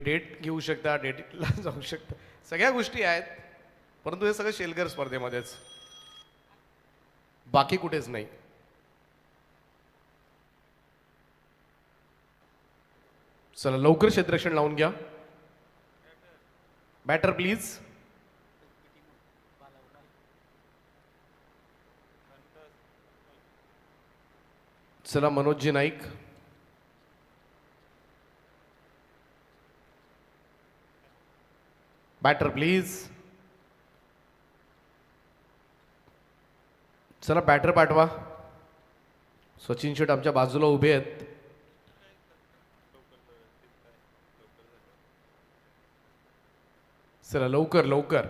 Date घेऊ शकता, डेटला जाऊ शकता, सगळ्या गोष्टी आहेत. परंतु हे सगळं शेलकर स्पर्धेमध्येच, बाकी कुठेच नाही. चला लवकर क्षेत्ररक्षण लावून घ्या. Batter please. चला मनोजी नाईक. Batter please. चला बॅटर पाठवा. सचिन शेट आमच्या बाजूला उभे आहेत. चला लवकर लवकर.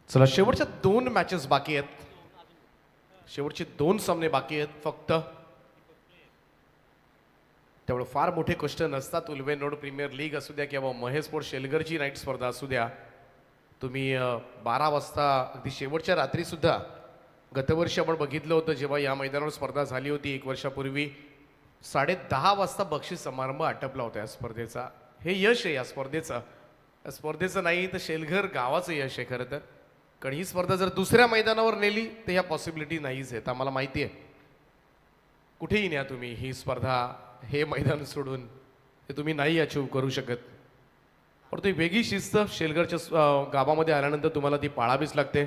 चला शेवटच्या 2 मॅचेस बाकी आहेत. शेवटचे 2 सामने बाकी आहेत फक्त. त्यामुळे फार मोठे कष्ट नसतात. उल्वेनोड प्रीमियर लीग असू द्या किंवा महेशपूर शेलगरची नाईट स्पर्धा असू द्या. तुम्ही 12 वाजता अगदी शेवटच्या रात्री सुद्धा गतवर्षी आपण बघितलं होतं जेव्हा या मैदानावर स्पर्धा झाली होती 1 वर्षापूर्वी 10:30 वाजता बक्षीस समारंभ आटपला होता या स्पर्धेचा. हे यश आहे या स्पर्धेचं. या स्पर्धेचं नाही तर शेलघर गावाचं यश आहे खरं तर. कारण ही स्पर्धा जर दुसऱ्या मैदानावर नेली तर ह्या पॉसिबिलिटी नाहीच आहेत. आम्हाला माहिती आहे. कुठेही न्या तुम्ही ही स्पर्धा, हे मैदान सोडून हे तुम्ही नाही अचीव करू शकत. परंतु ही वेगळी शिस्त शेलघरच्या गावामध्ये आल्यानंतर तुम्हाला ती पाळावीच लागते.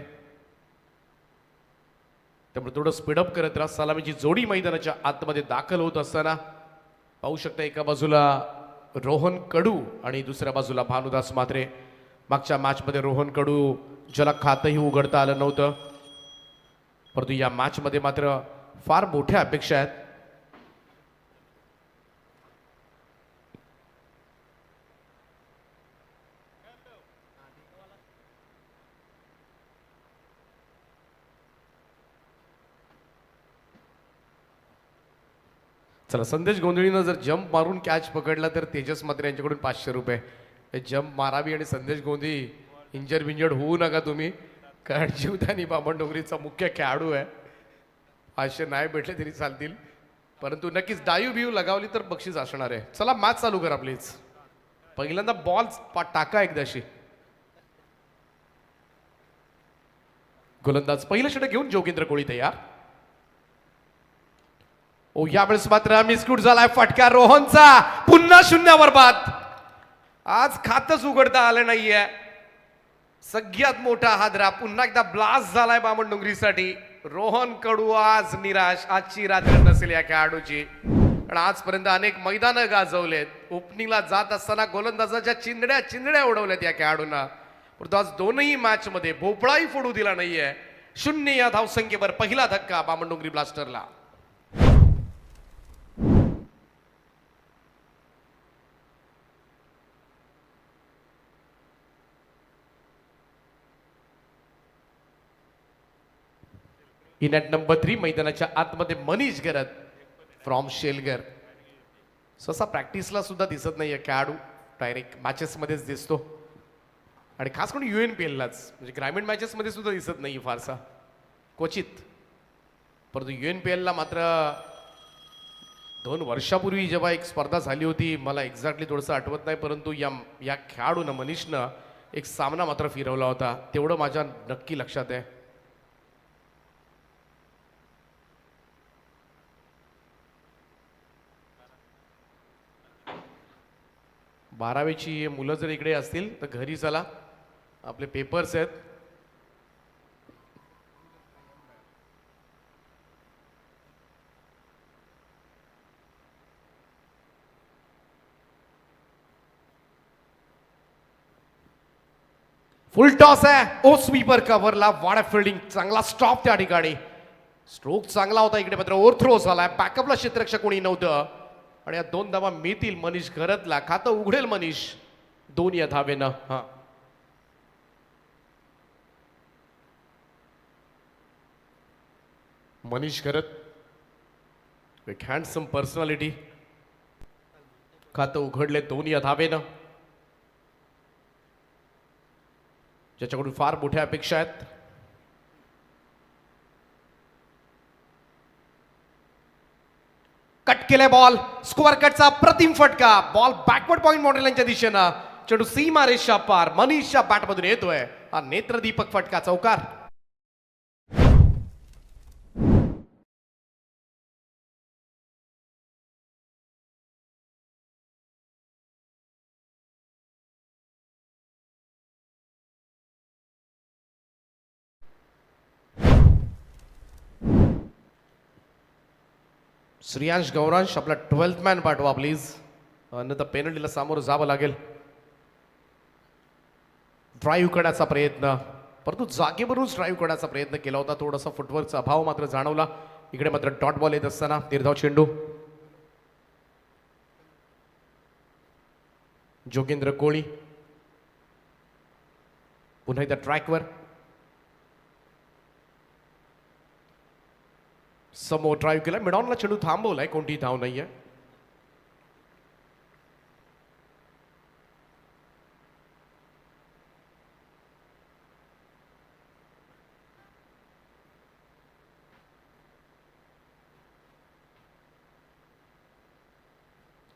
त्यामुळे थोडं स्पीडअप करत राहा. सलामीची जोडी मैदानाच्या आतमध्ये दाखल होत असताना पाहू शकता एका बाजूला रोहन कडू आणि दुसऱ्या बाजूला भानुदास म्हात्रे. मागच्या मॅचमध्ये रोहन कडू ज्याला खातंही उघडता आलं नव्हतं, परंतु या मॅचमध्ये मात्र फार मोठ्या अपेक्षा आहेत. चला संदेश गोंधळीनं जर जंप मारून कॅच पकडला तर तेजस म्हात्रे यांच्याकडून 500 रुपये. जंप मारावी आणि संदेश गोंधी इंजर्ड बिंजर्ड होऊ नका तुम्ही, कारण जीवदानी बामणडोंगरीचा मुख्य खेळाडू आहे. 500 नाही भेटले तरी चालतील, परंतु नक्कीच डायू बियू लगावली तर बक्षीस असणार आहे. चला मॅच चालू करा प्लीज. पहिल्यांदा बॉल टाका एकदाशी. गोलंदाज पहिलं षटक घेऊन जोगेंद्र कोळी तयार. ओ यावेळेस मात्र मिसकूट झालाय फटका रोहनचा. पुन्हा 0 बाद. आज खातच उघडता आलं नाहीये. सगळ्यात मोठा हादरा पुन्हा एकदा ब्लास्ट झालाय बामणडोंगरीसाठी. रोहन कडू आज निराश. आजची रात्र नसेल या खेळाडूची. पण आजपर्यंत अनेक मैदानं गाजवलेत. ओपनिंगला जात असताना गोलंदाजाच्या चिंधड्या उडवल्यात या खेळाडूंना. परंतु आज दोनही मॅच मध्ये भोपळाही फोडू दिला नाहीये. 0 या धावसंख्येवर पहिला धक्का बामणडोंगरी ब्लास्टरला. इन ॲट नंबर 3 मैदानाच्या आतमध्ये मनीष गरत फ्रॉम शेलगर. सहसा प्रॅक्टिसला सुद्धा दिसत नाहीये खेळाडू, डायरेक्ट मॅचेसमध्येच दिसतो. आणि खास करून UNPLलाच, म्हणजे ग्रामीण मॅचेसमध्ये सुद्धा दिसत नाही फारसा, क्वचित. परंतु UNPLला मात्र 2 वर्षापूर्वी जेव्हा एक स्पर्धा झाली होती, मला एक्झॅक्टली थोडंसं आठवत नाही, परंतु या खेळाडूनं मनीषनं एक सामना मात्र फिरवला होता. तेवढं माझ्या नक्की लक्षात आहे. बारावीची मुलं जर इकडे असतील तर घरी चला, आपले पेपर्स आहेत. फुल टॉस आहे ओ स्वीपर कव्हरला वाडा फिल्डिंग चांगला स्टॉप त्या ठिकाणी स्ट्रोक चांगला होता इकडे मात्र ओव्हर थ्रो झालाय बॅकअपला क्षेत्ररक्षक कोणी नव्हतं आणि या 2 धावा मिळतील मनीष घरतला खातं उघडेल मनीष 2 या धावेनं हा मनीष घरत एक हँडसम पर्सनॅलिटी खातं उघडले 2 या धावेनं ज्याच्याकडून फार मोठ्या अपेक्षा आहेत कट केले बॉल स्क्वेअर कटचा प्रतिम फटका बॉल बॅकवर्ड पॉइंट मॉडेलांच्या दिशेनं चेंडू सीमा रेषा पार मनीषच्या बॅटमधून येतोय हा नेत्रदीपक फटका चौकार श्रेयांश गौरांश आपला 12th मॅन पाठवा प्लीज अन्यथा पेनल्टीला सामोरं जावं लागेल ड्राईव्ह करण्याचा प्रयत्न परंतु जागेवरूनच ड्राईव्ह करण्याचा प्रयत्न केला होता थोडासा फुटवर्कचा अभाव मात्र जाणवला इकडे मात्र डॉट बॉल येत असताना निर्धाव चेंडू जोगेंद्र कोळी पुन्हा एकदा ट्रॅकवर समोर ड्राईव्ह केला मिडॉनला चेंडू थांबवलाय कोणतीही धाव नाहीये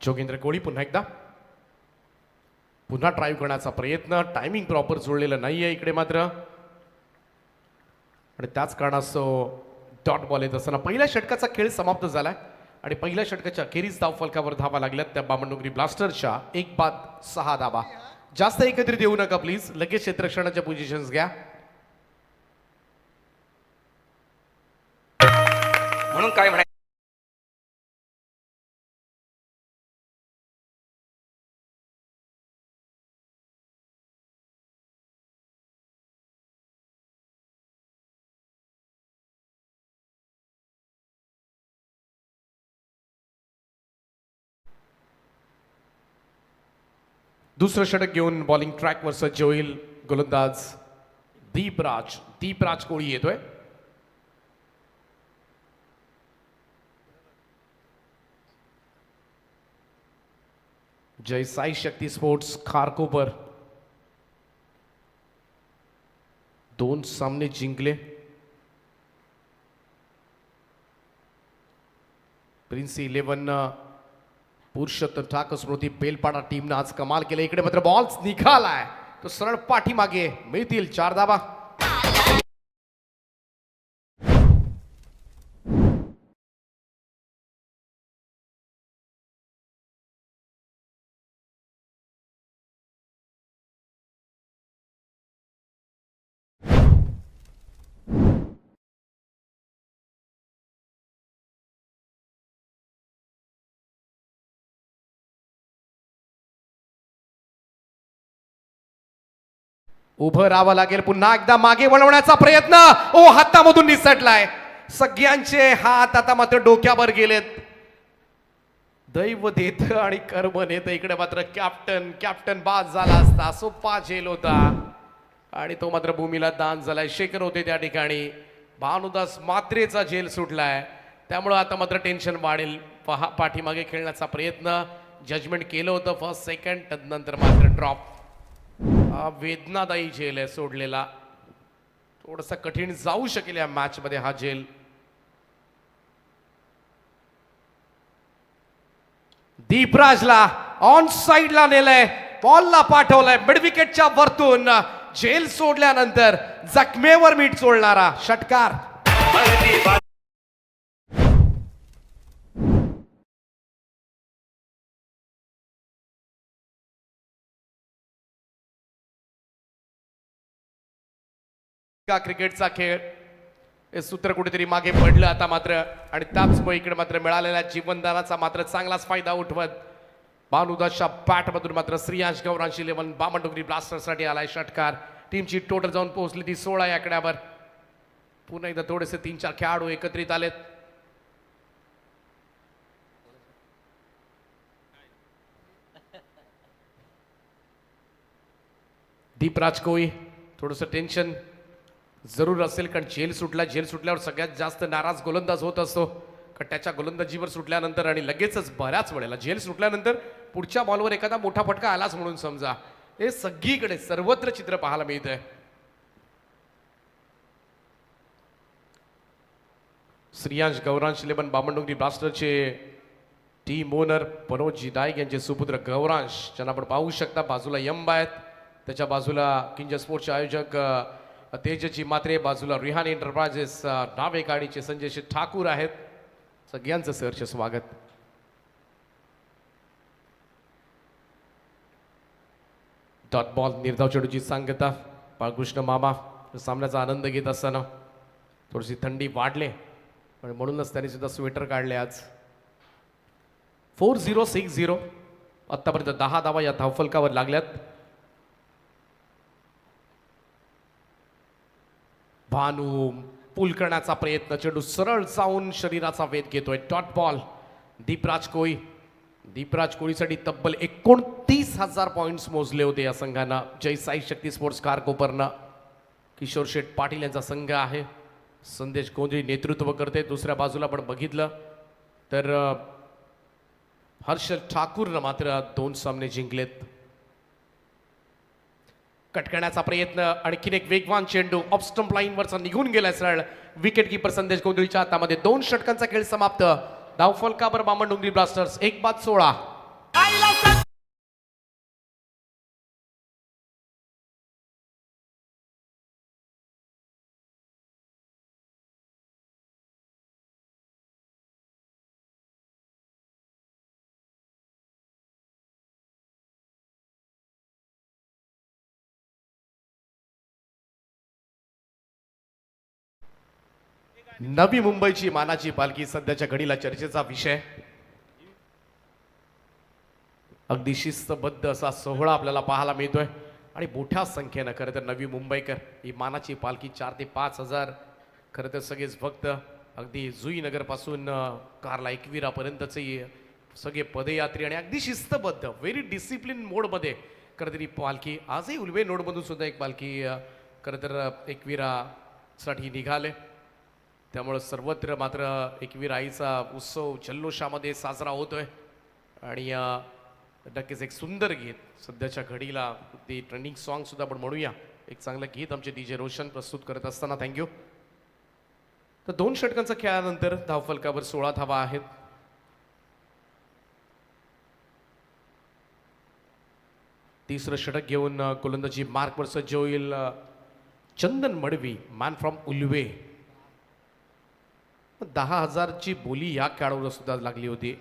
जोगेंद्र कोळी पुन्हा एकदा पुन्हा ड्राईव्ह करण्याचा प्रयत्न टायमिंग प्रॉपर जुळलेलं नाहीये इकडे मात्र आणि त्याच कारणास्तव डॉट बॉल येत असताना पहिल्या षटकाचा खेळ समाप्त झालाय आणि पहिल्या षटकाच्या अखेरीस धाव फलकावर धावा लागल्यात त्या बामणडोंगरी ब्लास्टर्सच्या 1 बाद 6 धावा जास्त एकत्रित येऊ नका प्लीज लगेच क्षेत्ररक्षणाच्या पोझिशन्स घ्या म्हणून काय म्हणाय दुसरं षटक घेऊन बॉलिंग ट्रॅकवर सज्ज होईल गोलंदाज दीपराज कोळी येतोय जय साई शक्ती स्पोर्ट्स खारकोपर 2 सामने जिंकले प्रिन्स 11 पुरुषोत्तम ठाकर स्मृती बेलपाडा टीमनं आज कमाल केले इकडे मात्र बॉल निघालाय तो सरळ पाठीमागे मिळतील 4 धावा उभं राहावं लागेल पुन्हा एकदा मागे वळवण्याचा प्रयत्न ओ हातामधून निसटलाय सगळ्यांचे हात आता मात्र डोक्यावर गेलेत दैव देत आणि कर्म नेत इकडे मात्र कॅप्टन बाद झाला असता सोपा झेल होता आणि तो मात्र भूमीला दान झालाय शेखर होते त्या ठिकाणी भानुदास मात्रेचा झेल सुटलाय त्यामुळे आता मात्र टेन्शन वाढेल पाठीमागे खेळण्याचा प्रयत्न जजमेंट केलं होतं फर्स्ट सेकंड नंतर मात्र ड्रॉप वेदनादायी झेल आहे सोडलेला थोडासा कठीण जाऊ शकेल या मॅच मध्ये हा झेल दीपराजला ऑन साइडला नेलंय बॉलला पाठवलंय मिड विकेटच्या वरतून झेल सोडल्यानंतर जखमेवर मीठ चोळणारा षटकार क्रिकेटचा खेळ हे सूत्र कुठेतरी मागे पडलं आता मात्र आणि त्याच इकडे मात्र मिळालेल्या जीवनदानाचा मात्र चांगलाच फायदा उठवत भानुदासच्या बॅटमधून मात्र श्रेयांश गौरांश 11 बामणडोंगरी ब्लास्टर्ससाठी आलाय षटकार टीमची टोटल जाऊन पोहोचली ती 16 या आकड्यावर. पुन्हा एकदा थोडेसे 3-4 खेळाडू एकत्रित आलेत. दीपराज कोळी थोडंसं टेन्शन जरूर असेल, कारण जेल सुटल्यावर सगळ्यात जास्त नाराज गोलंदाज होत असतो. कारण त्याच्या गोलंदाजीवर सुटल्यानंतर आणि लगेचच बऱ्याच वेळेला जेल सुटल्यानंतर पुढच्या बॉलवर एखादा मोठा फटका आलाच म्हणून समजा. हे सगळीकडे सर्वत्र चित्र पाहायला मिळतंय. श्रियांश गौरांश 11 बामणडोंगरी ब्लास्टरचे टीम ओनर मनोज नाईक यांचे सुपुत्र गौरांश, ज्यांना आपण पाहू शकता बाजूला यंबा आहेत, त्याच्या बाजूला किंज स्पोर्ट्सचे आयोजक तेजजी मात्रे, बाजूला रिहान एंटरप्राइजेस नावे गाडीचे संजय ठाकूर आहेत. सगळ्यांचं सहर्ष स्वागत. डॉट बॉल निर्धाव चेंडूची सांगता बाळकृष्ण मामा सामन्याचा आनंद घेत असताना थोडीशी थंडी वाढले पण म्हणूनच त्यांनी सुद्धा स्वेटर काढले आज. 4-0-6-0 आतापर्यंत 10 धावा या धावफलकावर लागल्यात. भानू पूल करण्याचा प्रयत्न, चेंडू सरळ जाऊन शरीराचा वेध घेतोय. डॉट बॉल दीपराज कोळीसाठी तब्बल 29,000 पॉइंट्स मोजले होते या संघानं. जय साई शक्ती स्पोर्ट्स कार कोपरनं किशोर शेठ पाटील यांचा संघ आहे. संदेश गोंधळी नेतृत्व करते. दुसऱ्या बाजूला पण बघितलं तर हर्षल ठाकूरनं मात्र 2 सामने जिंकलेत. कट करण्याचा प्रयत्न, आणखीन एक वेगवान चेंडू ऑफ स्टंप लाईनवरचा निघून गेलाय सरळ. विकेट कीपर संदेश गोंधळीच्या हातामध्ये. 2 षटकांचा खेळ समाप्त. धावफलकावर बामणडोंगरी ब्लास्टर्स 1-16. नवी मुंबईची मानाची पालखी सध्याच्या घडीला चर्चेचा विषय. अगदी शिस्तबद्ध असा सोहळा आपल्याला पाहायला मिळतोय आणि मोठ्या संख्येनं खरं तर नवी मुंबईकर ही मानाची पालखी 4 ते 5 हजार खरं तर सगळेच भक्त अगदी जुईनगर पासून कारला एकविरापर्यंतचे सगळे पदयात्री आणि अगदी शिस्तबद्ध व्हेरी डिसिप्लिन मोडमध्ये खरं तर ही पालखी आजही उल्वे नोडमधून सुद्धा एक पालखी खरं तर एकविरासाठी निघाले. त्यामुळे सर्वत्र मात्र एकवीर आईचा उत्सव जल्लोषामध्ये साजरा होतोय आणि नक्कीच एक सुंदर गीत सध्याच्या घडीला ते ट्रेंडिंग सॉन्ग सुद्धा आपण म्हणूया. एक चांगलं गीत आमचे DJ रोशन प्रस्तुत करत असताना थँक्यू. तर 2 षटकांचा खेळानंतर धावफलकावर 16 धावा आहेत. तिसरं षटक घेऊन गोलंदाजी मार्कवर सज्ज होईल चंदन मडवी, मॅन फ्रॉम उल्वे. 10,000ची बोली या खेळाडूला सुद्धा लागली होती.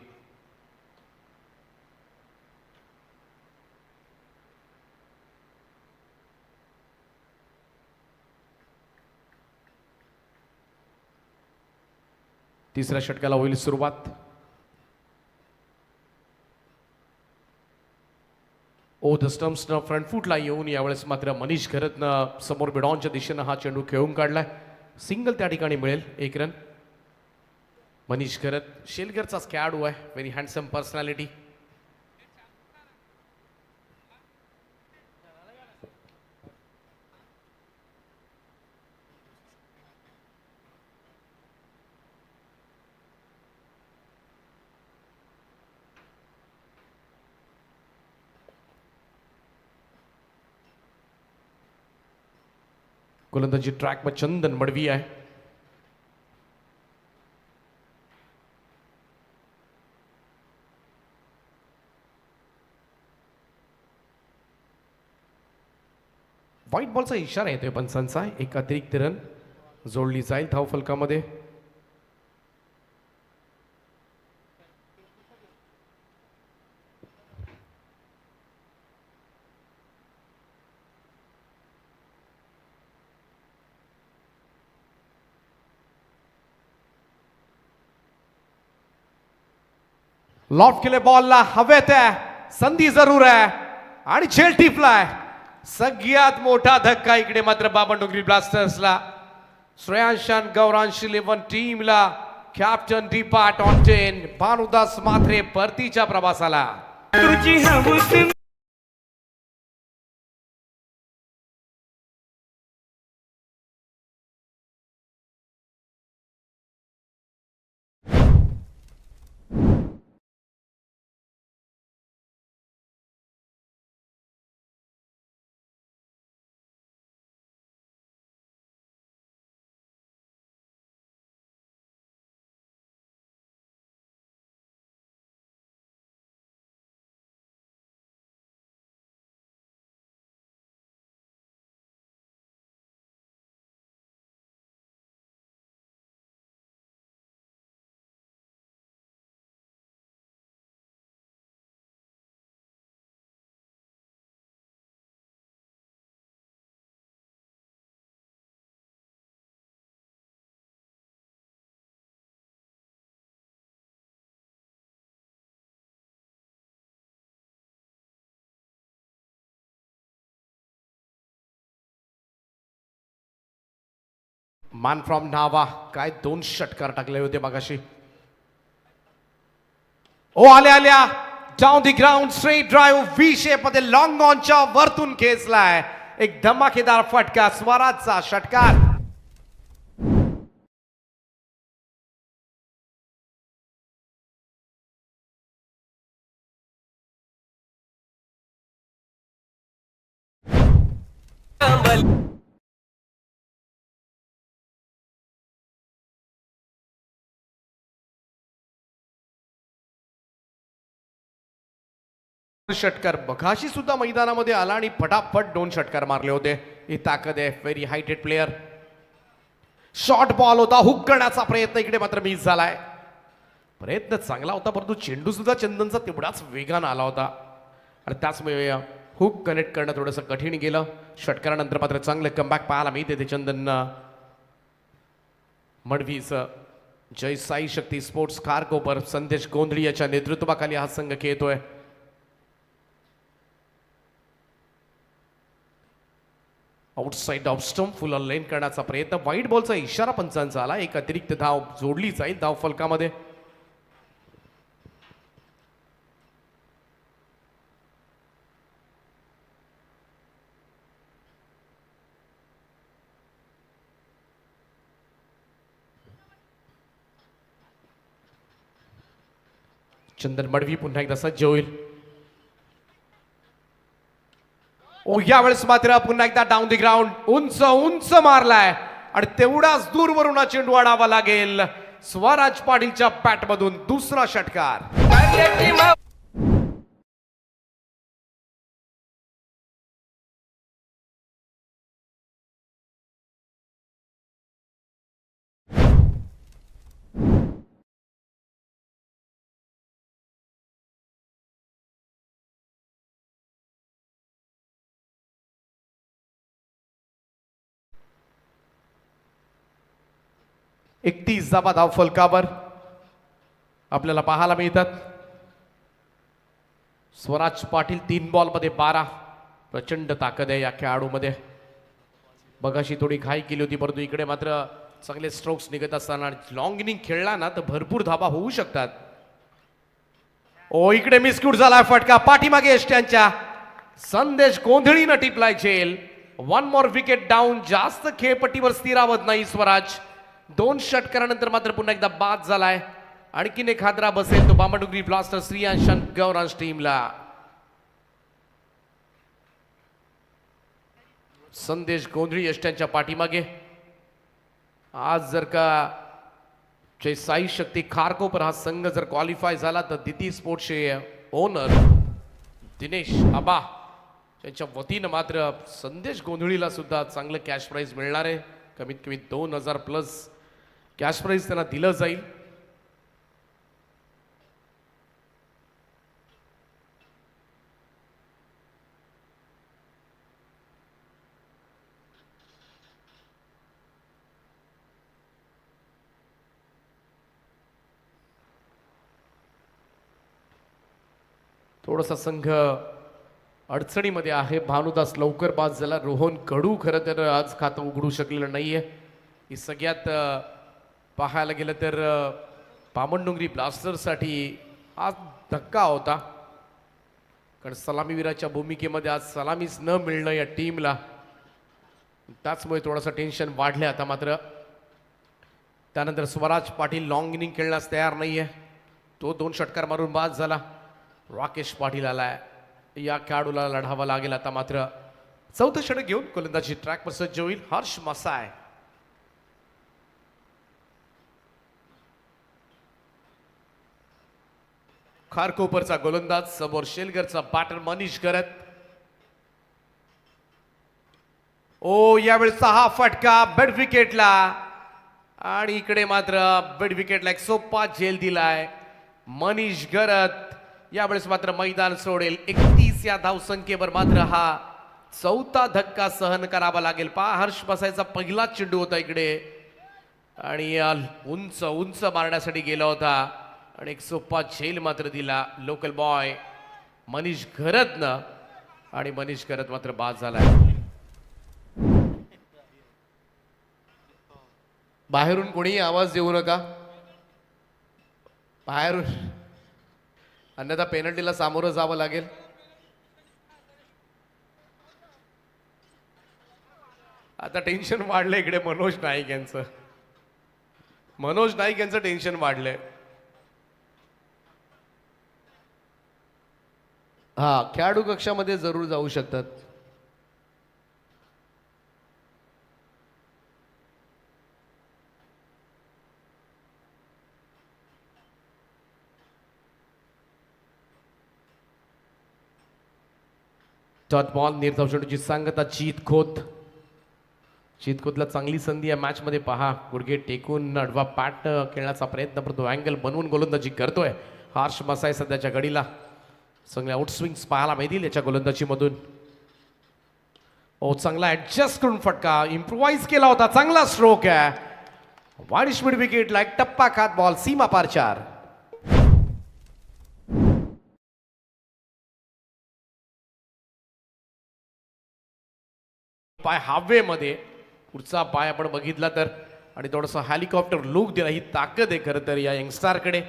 तिसऱ्या षटकाला होईल सुरुवात. ओ द स्टम्प्सनं फ्रंट फूटला येऊन यावेळेस मात्र मनीष घरतनं समोर बिडॉनच्या दिशेनं हा चेंडू खेळून काढलाय. सिंगल त्या ठिकाणी मिळेल, 1 रन. मनीष घरत शेलगरचाच खेळाडू आहे, व्हेरी हँडसम पर्सनॅलिटी. गोलंदाजी ट्रॅक में चंदन मडवी आहे. व्हाईट बॉलचा इशारा येतोय पंचांचा. एक अतिरिक्त रन जोडली जाईल धावफलकामध्ये. लॉफ्ट केले बॉलला, हवेत आहे, संधी जरूर आहे आणि झेल टिपलाय. सगळ्यात मोठा धक्का इकडे मात्र बाबनडोंगरी ब्लास्टर्सला. श्रेयांशान गौरांश 11 टीमला कॅप्टन डीपार्ट ऑन 10 भानुदास मात्रे परतीच्या प्रवासाला. तुझी हवस मान फ्रॉम नावा काय 2 षटकार टाकले होते मगाशी. ओ आल्या down the ground straight drive V shape मध्ये लॉंग ऑनच्या वरतून खेचलाय. एक धमाकेदार फटका स्वराजचा षटकार. षटकार बघाशी सुद्धा मैदानामध्ये आला आणि फटाफट 2 षटकार मारले होते. ही ताकद आहे. Very highted player. Short ball होता, हुक करण्याचा प्रयत्न इकडे मात्र मिस झालाय. प्रयत्न चांगला होता परंतु चेंडू सुद्धा चंदनचा तेवढाच वेगानं आला होता आणि त्याचमुळे हुक कनेक्ट करणं थोडंसं कठीण गेलं. षटकारानंतर मात्र चांगलं कमबॅक पाहायला मिळते ते चंदन मडवीचं. जय साई शक्ती स्पोर्ट्स खारकोपर संदेश गोंधळी याच्या नेतृत्वाखाली हा संघ खेळतोय. आउटसाइड ऑफ स्टंप फुल लेन करण्याचा प्रयत्न. वाईट बॉलचा इशारा पंचांचा आला. एक अतिरिक्त धाव जोडली जाईल धाव फलकामध्ये. चंदन मडवी पुन्हा एकदा सज्ज होईल. ओ यावेळेस मात्र पुन्हा एकदा डाऊन दी ग्राउंड उंच उंच मारलाय आणि तेवढाच दूरवरून चेंडू आणावा लागेल. स्वराज पाटीलच्या बॅटमधून दुसरा षटकार. एकतीस धावा धाव फलकावर आपल्याला पाहायला मिळतात. स्वराज पाटील 3 बॉलमध्ये 12. प्रचंड ताकद आहे या खेळाडूमध्ये. बघाशी थोडी घाई केली होती परंतु इकडे मात्र चांगले स्ट्रोक्स निघत असताना लॉंग इनिंग खेळला ना तर भरपूर धावा होऊ शकतात. ओ इकडे मिसक्यूट झाला फटका पाठीमागे यष्ट्यांच्या. संदेश गोंधळीनं टिपलाय झेल. 1 मोर विकेट डाऊन. जास्त खेळपट्टीवर स्थिरावत नाही स्वराज. 2 षटकारानंतर मात्र पुन्हा एकदा बाद झालाय. आणखीन एक हादरा बसेल तो बांबडुंगरी ब्लास्टर श्रेयांशान गौरांश टीमला. संदेश गोंधळी यष्ट्यांच्या पाठीमागे. आज जर का जय साई शक्ती खारकोपर हा संघ जर क्वालिफाय झाला तर दिती स्पोर्ट्सचे ओनर दिनेश आबा त्यांच्या वतीनं मात्र संदेश गोंधळीला सुद्धा चांगलं कॅश प्राइज मिळणार आहे. कमीत कमी 2000 प्लस कॅश प्राइज त्यांना दिलं जाईल. थोडासा संघ अडचणीमध्ये आहे. भानुदास लवकर बाद झाला. रोहन कडू खरं तर आज खातं उघडू शकलेलं नाहीये. ही सगळ्यात पाहायला गेलं तर पामनडोंगरी ब्लास्टर्ससाठी आज धक्का होता, कारण सलामीवीराच्या भूमिकेमध्ये आज सलामीच न मिळणं या टीमला, त्याचमुळे थोडंसं टेन्शन वाढलं. आता मात्र त्यानंतर स्वराज पाटील लॉंग इनिंग खेळण्यास तयार नाहीये. तो 2 षटकार मारून बाद झाला. राकेश पाटील आलाय. या खेळाडूला लढावा लागेल. आता मात्र 4थं षटक घेऊन गोलंदाजी ट्रॅकवर सज्ज होईल हर्ष मसाय. खारकोपरचा गोलंदाज, समोर शेलगरचा बॅटर मनीष करत. ओ यावेळेचा हा फटका बेड विकेटला, आणि इकडे मात्र बेड विकेटला एक सोपा झेल दिलाय मनीष गरत. यावेळेस मात्र मैदान सोडेल. 31 या धावसंख्येवर मात्र हा 4था धक्का सहन करावा लागेल. हर्ष मसायचा पहिला चेंडू होता इकडे, आणि उंच उंच मारण्यासाठी गेला होता, आणि एक सोपा झेल मात्र दिला लोकल बॉय मनीष घरतनं, आणि मनीष घरत मात्र बाद झालाय. बाहेरून कोणीही आवाज देऊ नका, बाहेरून, अन्यथा पेनल्टीला सामोरं जावं लागेल. आता टेन्शन वाढलंय इकडे मनोज नाईक यांचं. मनोज नाईक यांचं टेन्शन वाढलंय. हा, खेळाडू कक्षामध्ये जरूर जाऊ शकतात. डॉट बॉल निर्धाव चेंडूची सांगता जीत खोत. जीत खोतला चांगली संधी या मॅच मध्ये. पहा, गुडघे टेकून अडवा पॅट खेळण्याचा प्रयत्न करतो, अँगल बनवून गोलंदाजी करतोय हर्ष मसाय. सध्याच्या घडीला चांगले आउटस्विंग्स पाहायला मिळतील याच्या गोलंदाजीमधून. ओ, चांगला ऍडजस्ट करून फटका इम्प्रोवाइज केला होता. चांगला स्ट्रोक आहे. वाईड स्पीड विकेटला एक टप्पा खात बॉल सीमा पार 4. पाय हावे मध्ये, पुढचा पाय आपण बघितला तर, आणि थोडंसं हेलिकॉप्टर लुक दिला. ही ताकद आहे खरं तर या यंगस्टारकडे.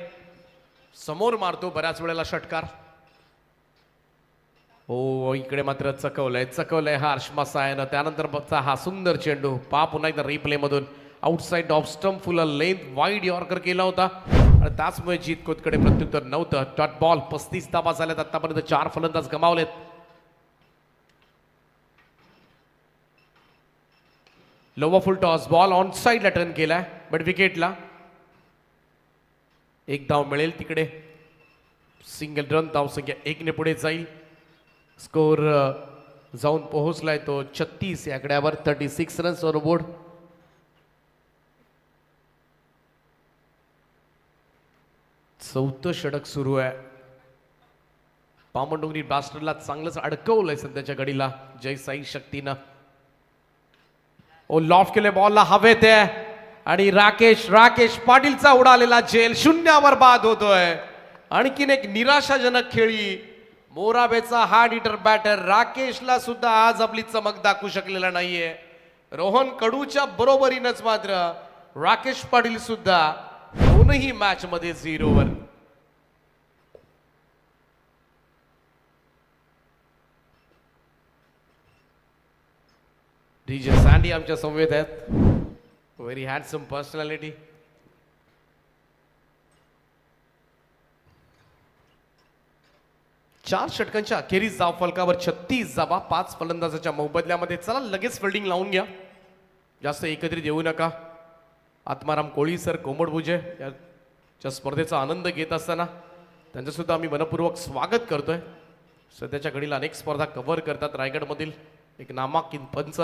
समोर मारतो बऱ्याच वेळेला षटकार. हो, इकडे मात्र चकवलंय हर्ष मसायनं. त्यानंतर हा सुंदर चेंडू पहा पुन्हा एकदा रिप्ले मधून. आउटसाइड ऑफ स्टंप, फुल लेंथ वाईड यॉर्कर केला होता, आणि त्याचमुळे जीत खोतकडे प्रत्युत्तर नव्हतं. डॉट बॉल 35 धावा झाल्यात. आतापर्यंत 4 फलंदाज गमावलेत. Lower full toss ball on साइडला टर्न केलाय, बट विकेटला. 1 धाव मिळेल तिकडे. सिंगल रन, धावसंख्या 1 ने पुढे जाईल. स्कोर जाऊन पोहोचलाय तो 36 या आकड्यावर. 36 रन्स ऑन बोर्ड. चौथं षटक सुरू आहे. पामनडोंगरी ब्लास्टरला चांगलंच अडकवलंय सध्याच्या घडीला जय साई शक्तीनं. ओ, लॉफ केले बॉलला हवेत आहे, आणि राकेश पाटीलचा उडालेला झेल 0वर बाद होतोय. आणखीन एक निराशाजनक खेळी. मोराबेचा हार्ड हिटर बॅटर राकेशला सुद्धा आज आपली चमक दाखवू शकलेला नाहीये. रोहन कडूच्या बरोबरीनंच मात्र राकेश पाटील सुद्धा दोनही मॅच मध्ये 0वर. डीजे सँडी आमच्या समवेत आहेत. Very handsome personality. चार षटकांच्या अखेरीस धाव फलकावर 36 धावा 5 फलंदाजाच्या मोबदल्यामध्ये. चला लगेच फिल्डिंग लावून घ्या, जास्त एकत्रित येऊ नका. आत्माराम कोळी सर कोंबडभुजे या स्पर्धेचा आनंद घेत असताना त्यांचं सुद्धा आम्ही मनपूर्वक स्वागत करतोय. सध्याच्या घडीला अनेक स्पर्धा कव्हर करतात. रायगडमधील एक नामांकित पंच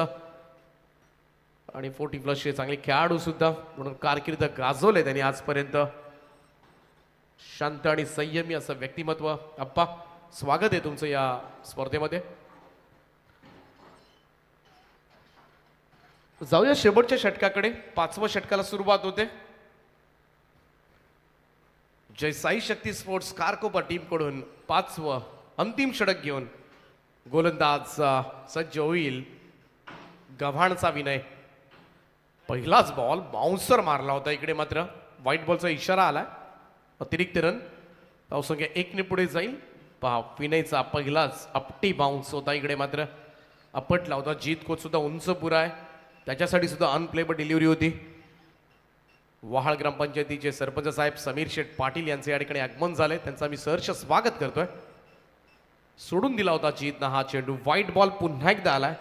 आणि 40+ चांगले खेळाडू सुद्धा म्हणून कारकीर्द गाजवले त्यांनी आजपर्यंत. शांत आणि संयमी असं व्यक्तिमत्व. अप्पा, स्वागत आहे तुमचं या स्पर्धेमध्ये. जाऊया शेवटच्या षटकाकडे. 5व्या षटकाला सुरुवात होते. जय साई शक्ती स्पोर्ट्स कारकोपा टीम कडून 5वं अंतिम षटक घेऊन गोलंदाज सज्ज होईल. गव्हाणचा विनय. पहिलाच बॉल बाउन्सर मारला होता. इकडे मात्र व्हाईट बॉलचा इशारा आला. अतिरिक्त रन. धावसंख्या 1 पुढे जाईल. पहा विनयचा पहिलाच अपटी बाउन्स होता. इकडे मात्र अपटला होता. जीत कोच सुद्धा उंच पुरा आहे, त्याच्यासाठी सुद्धा अनप्लेबल डिलिव्हरी होती. वहाळ ग्रामपंचायतीचे सरपंच साहेब समीर शेठ पाटील यांचे या ठिकाणी आगमन झाले. त्यांचा मी सहर्ष स्वागत करतोय. सोडून दिला होता जीतनं हा चेंडू. व्हाईट बॉल पुन्हा एकदा आलाय.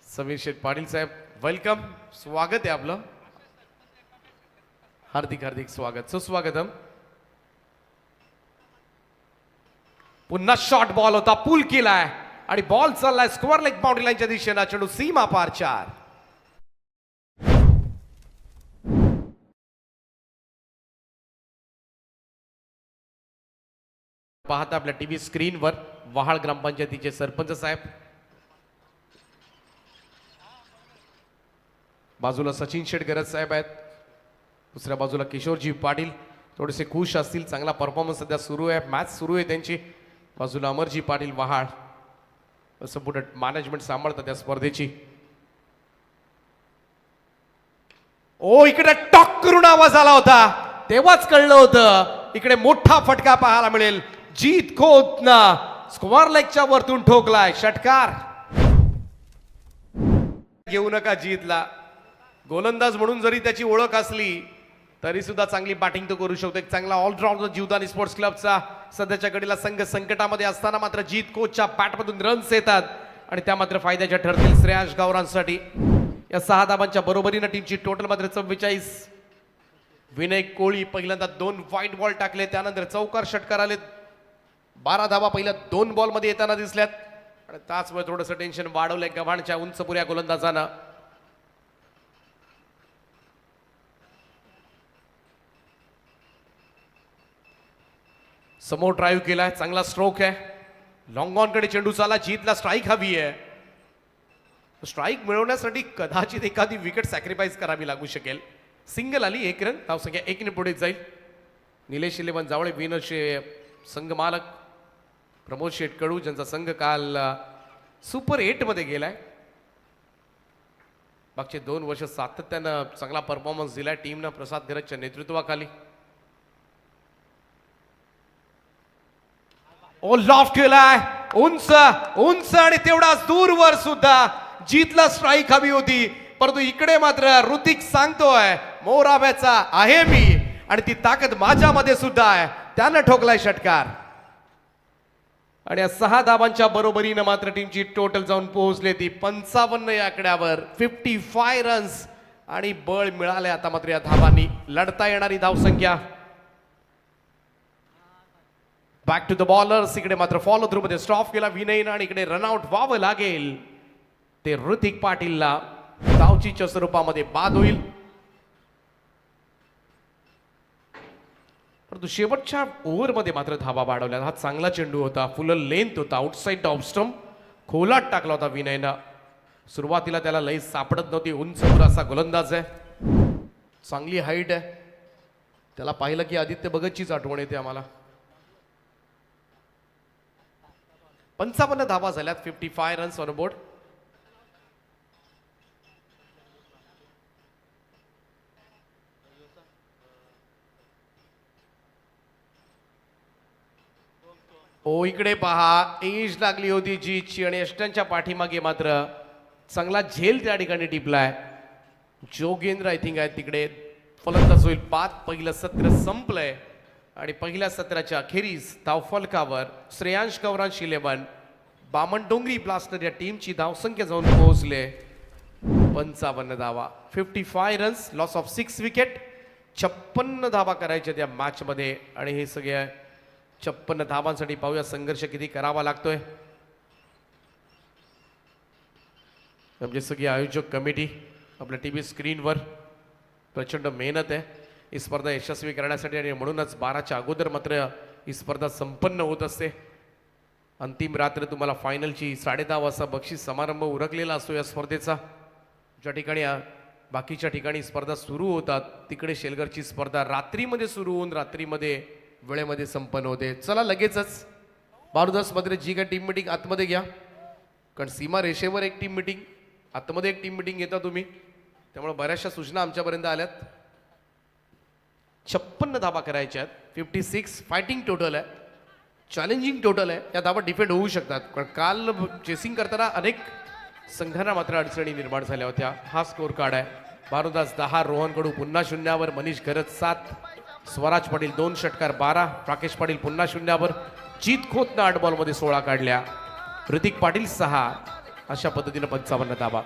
समीर शेठ पाटील साहेब वेलकम. स्वागत आहे आपलं. हार्दिक हार्दिक स्वागत. सुस्वागतम. पुन्हा शॉर्ट बॉल होता. पुल केलाय आणि बॉल चाललाय स्क्वेअर लेग बाउंड्री लाईनच्या दिशेने. चेंडू सीमा पार 4. पाहता आपल्या टीव्ही स्क्रीनवर वहाळ ग्रामपंचायतीचे सरपंच साहेब. बाजूला सचिन शेठ गरज साहेब आहेत. दुसऱ्या बाजूला किशोरजी पाटील थोडेसे खुश असतील. चांगला परफॉर्मन्स सध्या सुरू आहे. मॅच सुरू आहे त्यांची. बाजूला अमरजी पाटील वहाळ असं पुढे मॅनेजमेंट सांभाळतात त्या स्पर्धेची. ओ इकडे टॉक करून आवाज आला होता. तेव्हाच कळलं होतं इकडे मोठा फटका पाहायला मिळेल. जीत खोतना स्क्वेअर लेगच्या वरतून ठोकलाय षटकार. घेऊ नका जीतला. गोलंदाज म्हणून जरी त्याची ओळख असली तरी सुद्धा चांगली बॅटिंग तो करू शकतो. एक चांगला ऑलराऊंडर जीवदानी स्पोर्ट्स क्लबचा सध्याच्या घडीला संघ संकटामध्ये असताना मात्र जीत कोचच्या बॅटमधून रन्स येतात आणि त्या मात्र फायद्याच्या ठरतील श्रेयांश गावरांसाठी. या 6 धावांच्या बरोबरीनं टीमची टोटल मात्र 44. विनय कोळी पहिल्यांदा 2 व्हाईट बॉल टाकले. त्यानंतर चौकार षटकार आले. 12 धावा पहिल्या 2 बॉलमध्ये येताना दिसल्यात आणि त्याच वेळ थोडंसं टेन्शन वाढवलंय गव्हाणच्या उंच पुऱ्या गोलंदाजानं. समोर ड्राईव्ह केलाय. चांगला स्ट्रोक आहे. लॉंग ऑन कडे चेंडू चाला. जीतला स्ट्राईक हवी आहे. स्ट्राईक मिळवण्यासाठी कदाचित एखादी विकेट सॅक्रिफाईस करावी लागू शकेल. सिंगल आली. 1 रन. धावसंख्या 1 पुढे जाईल. निलेश इलेवन जावळे विनरचे संघ मालक प्रमोद शेटकडू ज्यांचा संघ काल सुपर 8 मध्ये गेलाय. मागचे 2 वर्ष सातत्यानं चांगला परफॉर्मन्स दिलाय टीमनं प्रसाद गरजच्या नेतृत्वाखाली. ओ लॉफ्ट केलाय. उंच उंच आणि तेवढाच दूरवर सुद्धा जीतला स्ट्राईक हवी होती. परंतु इकडे मात्र ऋतिक सांगतोय मोराब्याचा आहे मी आणि ती ताकद माझ्यामध्ये सुद्धा आहे. त्यानं ठोकलाय षटकार आणि 6 धावांच्या बरोबरीनं मात्र टीमची टोटल जाऊन पोहोचले ती 55 या आकड्यावर. 55 रन्स आणि बळ मिळाले आता मात्र या धावांनी. लढता येणारी धावसंख्या. Back to the bowlers. इकडे मात्र फॉलो थ्रू मध्ये स्टॉप केला विनयनं आणि इकडे रनआउट व्हावं लागेल. ते ऋतिक पाटीलला धावचीच्या स्वरूपामध्ये बाद होईल. परंतु शेवटच्या ओव्हरमध्ये मात्र धावा वाढवल्या. हा चांगला चेंडू होता. फुल लेंथ होता. आउटसाइड ऑफ स्टंप खोलात टाकला होता विनयनं. सुरुवातीला त्याला लई सापडत नव्हती. उंच असा गोलंदाज आहे. चांगली हाईट आहे. त्याला पाहिलं की आदित्य भगतचीच आठवण येते आम्हाला. 55 धावा झाल्यात. 55 रन्स ऑन बोर्ड. ओ इकडे पहा. एज लागली होती जीतची आणि अष्टांच्या पाठीमागे मात्र चांगला झेल त्या ठिकाणी टिपलाय. जोगेंद्र आय थिंक आहे तिकडे फलंदाज होईल. 5 पहिलं सत्र संपलंय आणि पहिल्या सत्राच्या अखेरीस धावफलकावर श्रेयांश गौरांश 11 बामणडोंगरी ब्लास्टर या टीमची धावसंख्या जाऊन पोहोचले 55 धावा. 55 रन्स. Loss of 6 wicket. 56 धावा करायच्या त्या मॅच मध्ये आणि हे सगळे 56 धावांसाठी पाहूया संघर्ष किती करावा लागतोय. म्हणजे सगळी आयोजक कमिटी आपल्या टीव्ही स्क्रीनवर प्रचंड मेहनत आहे ही स्पर्धा यशस्वी करण्यासाठी आणि म्हणूनच 12च्या अगोदर मात्र ही स्पर्धा संपन्न होत असते. अंतिम रात्र तुम्हाला फायनलची 10:30 वाजता बक्षीस समारंभ उरकलेला असतो या स्पर्धेचा, ज्या ठिकाणी बाकीच्या ठिकाणी स्पर्धा सुरू होतात, तिकडे शेलगरची स्पर्धा रात्रीमध्ये सुरू होऊन रात्रीमध्ये वेळेमध्ये संपन्न होते. चला लगेचच बारुदासमध्ये जी काय टीम मिटिंग आतमध्ये घ्या, कारण सीमा रेषेवर एक टीम मिटिंग, आतमध्ये एक टीम मिटिंग घेता तुम्ही, त्यामुळे बऱ्याचशा सूचना आमच्यापर्यंत आल्यात. 56 धाबा करायच्या आहेत. 56 फायटिंग टोटल आहे, चॅलेंजिंग टोटल आहे. या धाबा डिफेंड होऊ शकतात, कारण काल चेसिंग करताना अनेक संघांना मात्र अडचणी निर्माण झाल्या होत्या. हा स्कोर कार्ड आहे. बारुदास 10, रोहन कडू पुन्हा शून्यावर, मनीष घरत 7, स्वराज पाटील 2 षटकार 12, राकेश पाटील पुन्हा शून्यावर, जीत खोतनं 8 बॉलमध्ये 16 काढल्या, ऋतिक पाटील 6. अशा पद्धतीनं 55 धाबा.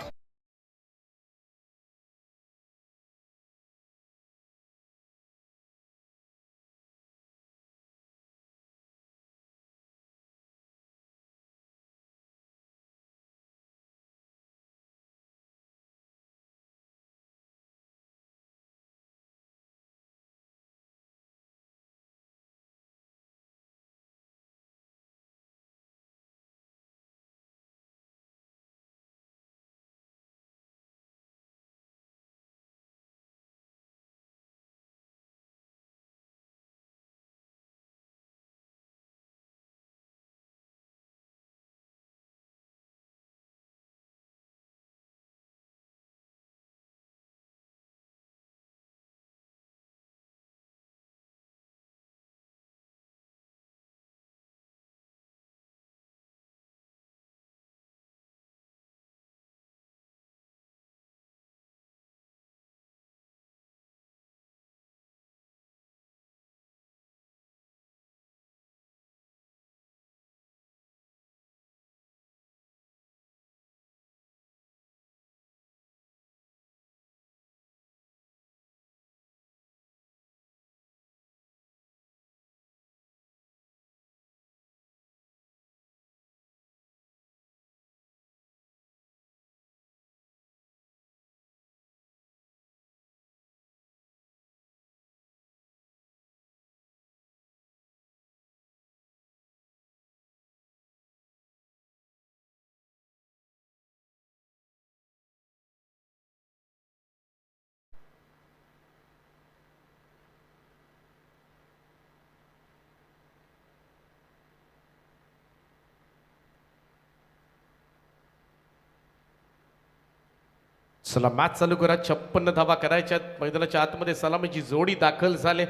चला मॅच चालू करा. 56 धावा करायच्यात. मैदानाच्या आतमध्ये सलामीची जोडी दाखल झाले.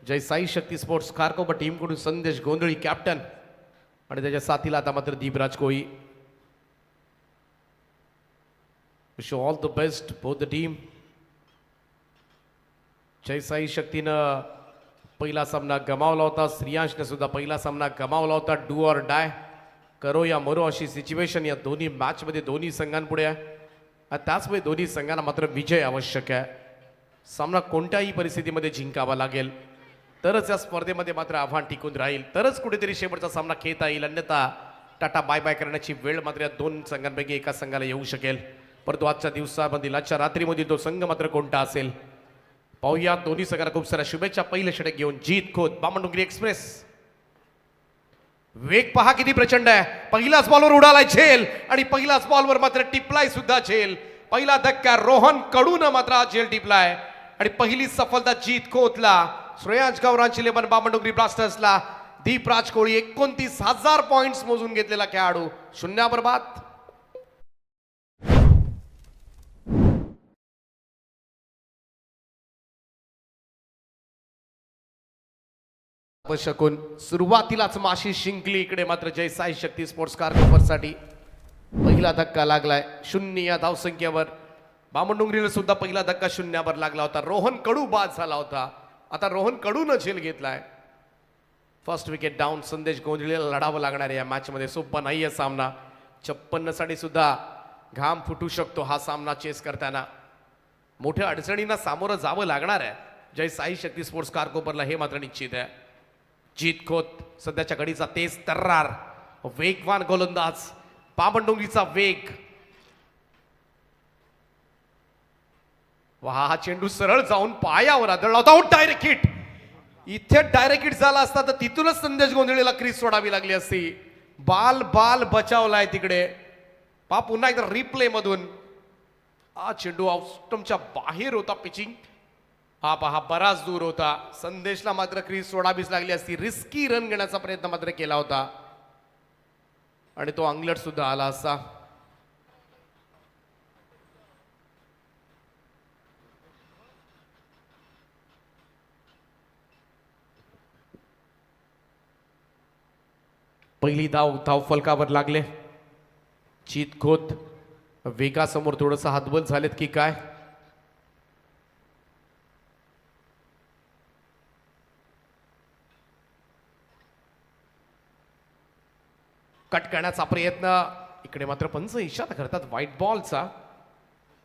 जय साई शक्ती स्पोर्ट्स खारकोपर टीमकडून संदेश गोंधळी कॅप्टन आणि त्याच्या साथीला आता मात्र Deepraj Koli. Wish all the best both the team. Jai Sai शक्तीनं पहिला सामना गमावला होता, श्रियांशने सुद्धा पहिला सामना गमावला होता. डू ऑर डाय, करो या मरो अशी सिच्युएशन या दोन्ही मॅचमध्ये दोन्ही संघांपुढे आहे. त्याचवेळी दोन्ही संघांना मात्र विजय आवश्यक आहे. सामना कोणत्याही परिस्थितीमध्ये जिंकावा लागेल, तरच या स्पर्धेमध्ये मात्र आव्हान टिकून राहील, तरच कुठेतरी शेवटचा सामना खेळता येईल. अन्यथा टाटा बाय बाय करण्याची वेळ मात्र या दोन संघांपैकी एका संघाला येऊ शकेल. परंतु आजच्या दिवसामधील आजच्या रात्रीमधील तो संघ मात्र कोणता असेल पाहूया. दोन्ही संघांना खूप साऱ्या शुभेच्छा. पहिले षटक घेऊन जीत खोत बामणडोंगरी एक्सप्रेस. वेग पहा किती प्रचंड आहे. पहिलाच बॉलवर उडालाय झेल आणि पहिलाच बॉलवर मात्र टिपलाय सुद्धा झेल. पहिला धक्का रोहन कडून मात्र झेल टिपलाय आणि पहिली सफलता जीत खोतला. श्रेयांश गावरांची 11 बामणडोंगरी ब्लास्टर्सला. दीपराज कोळी 29,000 पॉइंट्स मोजून घेतलेला खेळाडू शून्यावर बाद. शकून सुरुवातीलाच माशी शिंकली. इकडे मात्र जय साई शक्ती स्पोर्ट्स कारकोपरसाठी पहिला धक्का लागलाय 0 या धावसंख्येवर. बामणडोंगरीला सुद्धा पहिला धक्का 0 लागला होता. रोहन कडू बाद झाला होता. आता रोहन कडून झेल घेतलाय. First wicket down. संदेश गोंधळीला लढावं लागणार आहे या मॅच मध्ये. सोपा नाहीये सामना. 56 साठी सुद्धा घाम फुटू शकतो हा सामना चेस करताना. मोठ्या अडचणींना सामोरं जावं लागणार आहे जय साई शक्ती स्पोर्ट्स कारकोपरला, हे मात्र निश्चित आहे. जीत खोत सध्याच्या घडीचा तेज तर्रार वेगवान गोलंदाज. बामणडोंगरीचा वेग. वा, हा चेंडू सरळ जाऊन पायावर आदळला होता. Direct hit. इथे डायरेक्ट हिट झाला असता तर तिथूनच संदेश गोंधळीला क्रीज सोडावी लागली असती. बाल बचावलाय तिकडे. पुन्हा एकदा रिप्ले मधून हा चेंडू ऑफस्टमच्या बाहेर होता. पिचिंग हा पहा बराच दूर होता. संदेशला मात्र क्रीज सोडावीच लागली असती. रिस्की रन घेण्याचा प्रयत्न मात्र केला होता आणि तो अंगलट सुद्धा आला असता. पहिली धाव फलकावर लागले. जीत खोत वेगासमोर थोडंसं हातबल झालेत की काय. कट करण्याचा प्रयत्न. इकडे मात्र पंच इशारा करतात व्हाईट बॉलचा.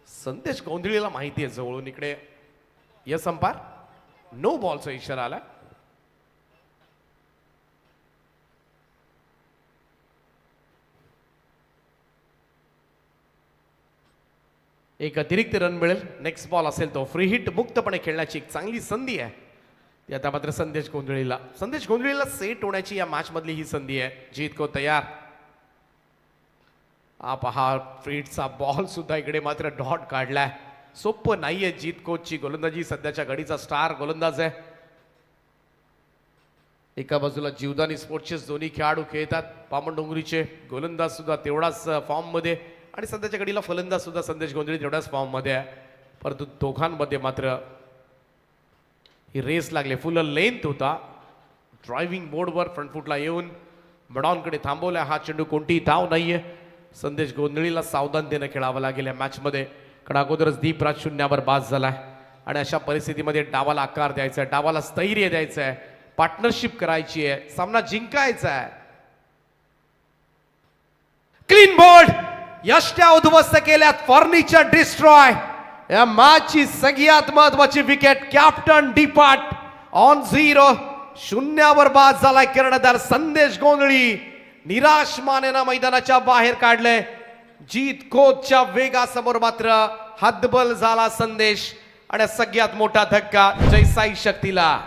संदेश गोंधळीला माहिती आहे जवळून. इकडे यस अंपायर नो बॉलचा इशारा आला. एक अतिरिक्त रन मिळेल. नेक्स्ट बॉल असेल तो फ्री हिट. मुक्तपणे खेळण्याची एक चांगली संधी आहे ती आता मात्र संदेश गोंधळीला सेट होण्याची या मॅच मधली ही संधी आहे. जीत को तयार. हा पहा फ्रीटचा बॉल सुद्धा इकडे मात्र डॉट काढलाय. सोपं नाहीये जीत कोचची गोलंदाजी. सध्याच्या घडीचा स्टार गोलंदाज आहे. एका बाजूला जीवदानी स्पोर्ट्सचे दोन्ही खेळाडू खेळतात. बामणडोंगरीचे गोलंदाज सुद्धा तेवढाच फॉर्म मध्ये आणि सध्याच्या घडीला फलंदाज सुद्धा संदेश गोंधळी तेवढ्याच फॉर्म मध्ये आहे. परंतु दोघांमध्ये मात्र ही रेस लागले. फुल लेंथ होता. ड्रायव्हिंग बोर्डवर फ्रंट फुटला येऊन बडॉनकडे थांबवल्या. हा चेंडू कोणतीही धाव नाहीये. संदेश गोंधळीला सावधानतेने खेळावं लागेल या मॅच मध्ये. कारण अगोदरच दीपराज शून्यावर बाद झालाय आणि अशा परिस्थितीमध्ये डावाला आकार द्यायचा आहे, डावाला स्थैर्य द्यायचं आहे, पार्टनरशिप करायची आहे, सामना जिंकायचा आहे. Clean bowled. यष्ट्या उद्ध्वस्त केल्यात. Furniture destroy. या मॅचची सगळ्यात महत्वाची विकेट. Captain depart on 0. शून्यावर बाद झालाय कर्णधार संदेश गोंधळी. निराश मानेना मैदानाच्या बाहेर काढले. जीत कोचच्या वेगासमोर मात्र हतबल झाला संदेश आणि सगळ्यात मोठा धक्का जयसाई शक्तीला.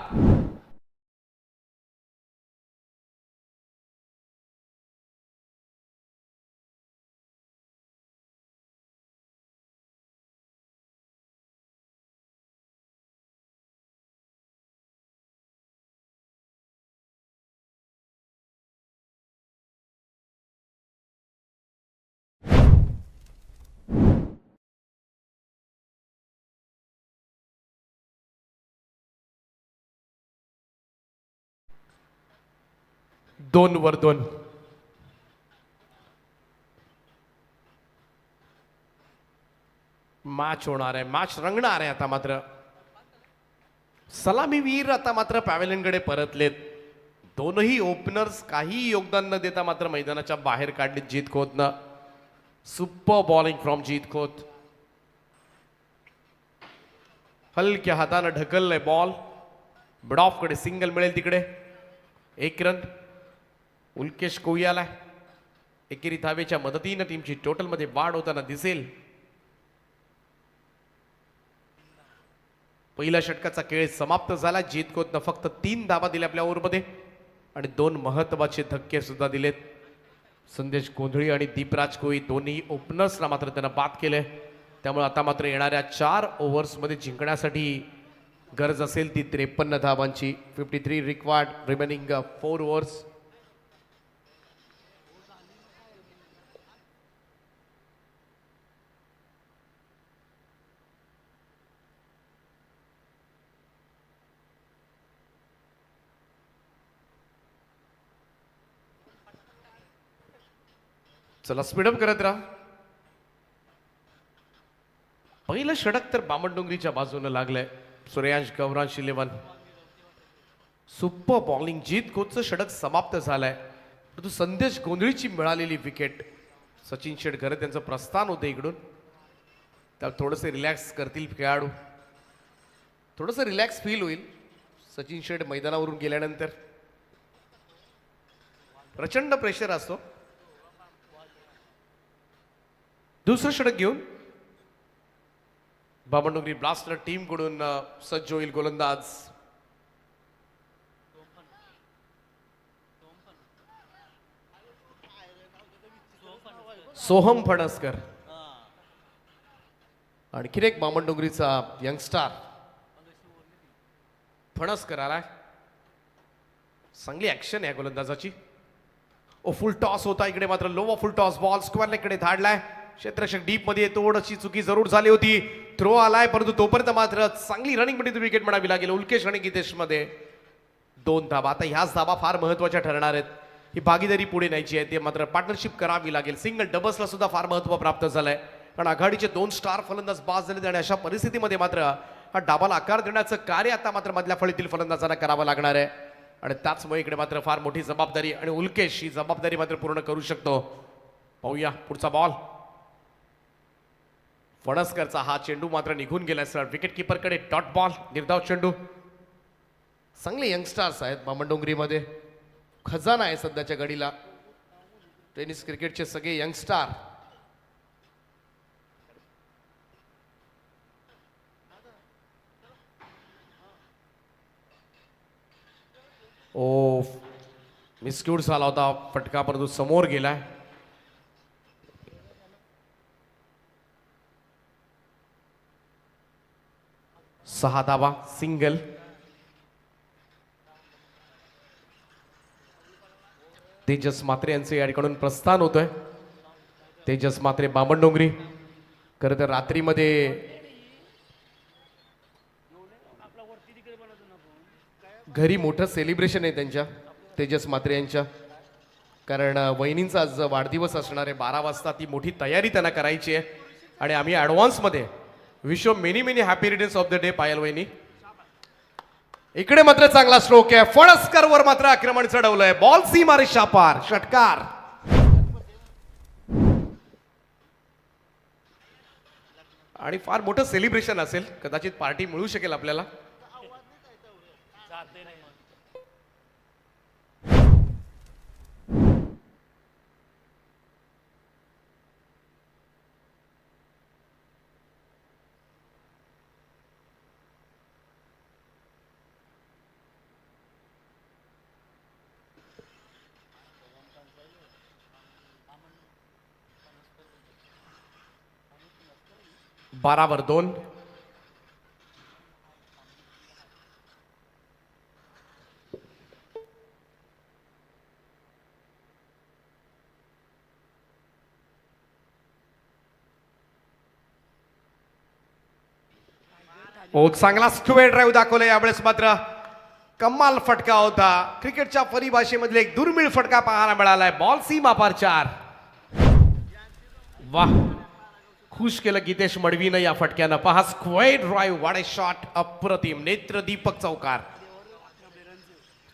दोन वर दोन. मॅच होणार आहे. मॅच रंगणार आहे आता मात्र. सलामीवीर आता मात्र पॅव्हेलियनकडे परतलेत. दोनही ओपनर्स काही योगदान न देता मात्र मैदानाच्या बाहेर काढले जीत खोतनं. सुपर बॉलिंग फ्रॉम जीत खोत. हलक्या हातानं ढकललंय बॉल. बडॉफकडे सिंगल मिळेल तिकडे. 1 रन. उल्केश कोहलीला एकेरी धावेच्या मदतीनं टीमची टोटल मध्ये वाढ होताना दिसेल. पहिल्या षटकाचा खेळ समाप्त झाला. जीत कोतनं फक्त 3 धावा दिल्या आपल्या ओव्हरमध्ये आणि 2 महत्वाचे धक्के सुद्धा दिलेत. संदेश गोंधळी आणि दीपराज कोहली दोन्ही ओपनर्सला मात्र त्यांना बाद केले. त्यामुळे आता मात्र येणाऱ्या 4 ओव्हर्समध्ये जिंकण्यासाठी गरज असेल ती 53 धावांची. 53 रिक्वायर्ड रिमेनिंग 4 ओव्हर्स. चला स्पीडअप करत राहा. पहिलं षटक तर बामणडोंगरीच्या बाजूने लागलंय. सूर्यांश गौरांश 11. Super bowling. जीत कोचचं षटक समाप्त झालंय. परंतु संदेश गोंधळीची मिळालेली विकेट. सचिन शेटघर त्यांचं प्रस्थान होतं इकडून. तर थोडंसं रिलॅक्स करतील खेळाडू. थोडंसं रिलॅक्स फील होईल सचिन शेट मैदानावरून गेल्यानंतर. प्रचंड प्रेशर असतो. दुसरं षटक घेऊन बामणडोंगरी ब्लास्टर टीम कडून सज्ज होईल गोलंदाज. सोहम फणसकर. आणखीन एक बामणडोंगरीचा यंगस्टार फणसकर आलाय. चांगली ऍक्शन आहे गोलंदाजाची. ओ फुल टॉस होता इकडे, मात्र low full toss ball square लेगकडे धाडलाय. क्षेत्ररक्षक डीप मध्ये थोडीशी चुकी जरूर झाली होती. थ्रो आलाय, परंतु तोपर्यंत मात्र चांगली रनिंग मध्ये विकेट म्हणावी लागेल. उल्केश आणि गितेश मध्ये 2 धाबा. आता ह्याच धाबा फार महत्वाच्या ठरणार आहेत. ही भागीदारी पुढे न्यायची आहे, ते मात्र पार्टनरशिप करावी लागेल. सिंगल डबल्सला सुद्धा फार महत्व प्राप्त झालंय, कारण आघाडीचे 2 स्टार फलंदाज बाद झाले आणि अशा परिस्थितीमध्ये मात्र हा डाबाला आकार देण्याचं कार्य आता मात्र मधल्या फळीतील फलंदाजांना करावं लागणार आहे. आणि त्याचमुळे इकडे मात्र फार मोठी जबाबदारी, आणि उल्केश ही जबाबदारी मात्र पूर्ण करू शकतो. पाहूया पुढचा बॉल. फणसकरचा हा चेंडू मात्र निघून गेलाय सर. विकेट किपरकडे डॉट बॉल, निर्धाव चेंडू. चांगले यंगस्टार्स आहेत बामणडोंगरीमध्ये. खजाना आहे सध्याच्या घडीला टेनिस क्रिकेटचे सगळे यंगस्टार. ओ मिसक्यूट झाला होता फटका, परंतु समोर गेलाय. सहा धाबा सिंगल. तेजस मात्रे यांचे या ठिकाणून प्रस्थान होतोय. तेजस मात्रे बामणडोंगरी. खरं तर रात्रीमध्ये घरी मोठं सेलिब्रेशन आहे त्यांच्या, तेजस मात्रे यांच्या, कारण वहिनींचा आज वाढदिवस असणार आहे. 12 वाजता ती मोठी तयारी त्यांना करायची आहे, आणि आम्ही ॲडव्हान्समध्ये wish you many many happy returns of the day Payal वहिनी. इकडे मात्र चांगला स्ट्रोक आहे. फणसकर वर मात्र आक्रमण चढवलंय. बॉल सीमारेषा पार, षटकार. आणि फार मोठं सेलिब्रेशन असेल, कदाचित पार्टी मिळू शकेल आपल्याला. बारावर 2. ओ चांगला स्क्वेअर ड्राईव्ह दाखवला यावेळेस. मात्र कमाल फटका होता. क्रिकेटच्या परिभाषेमधले एक दुर्मिळ फटका पाहायला मिळालाय. बॉल सीमा पार 4. वाह, खुश केलं गितेश मडवीनं या फटक्यानं. पहा स्क्वेअर ड्राईव्ह, वाडे शॉट, अप्रतिम. नेत्रदीपक चौकार.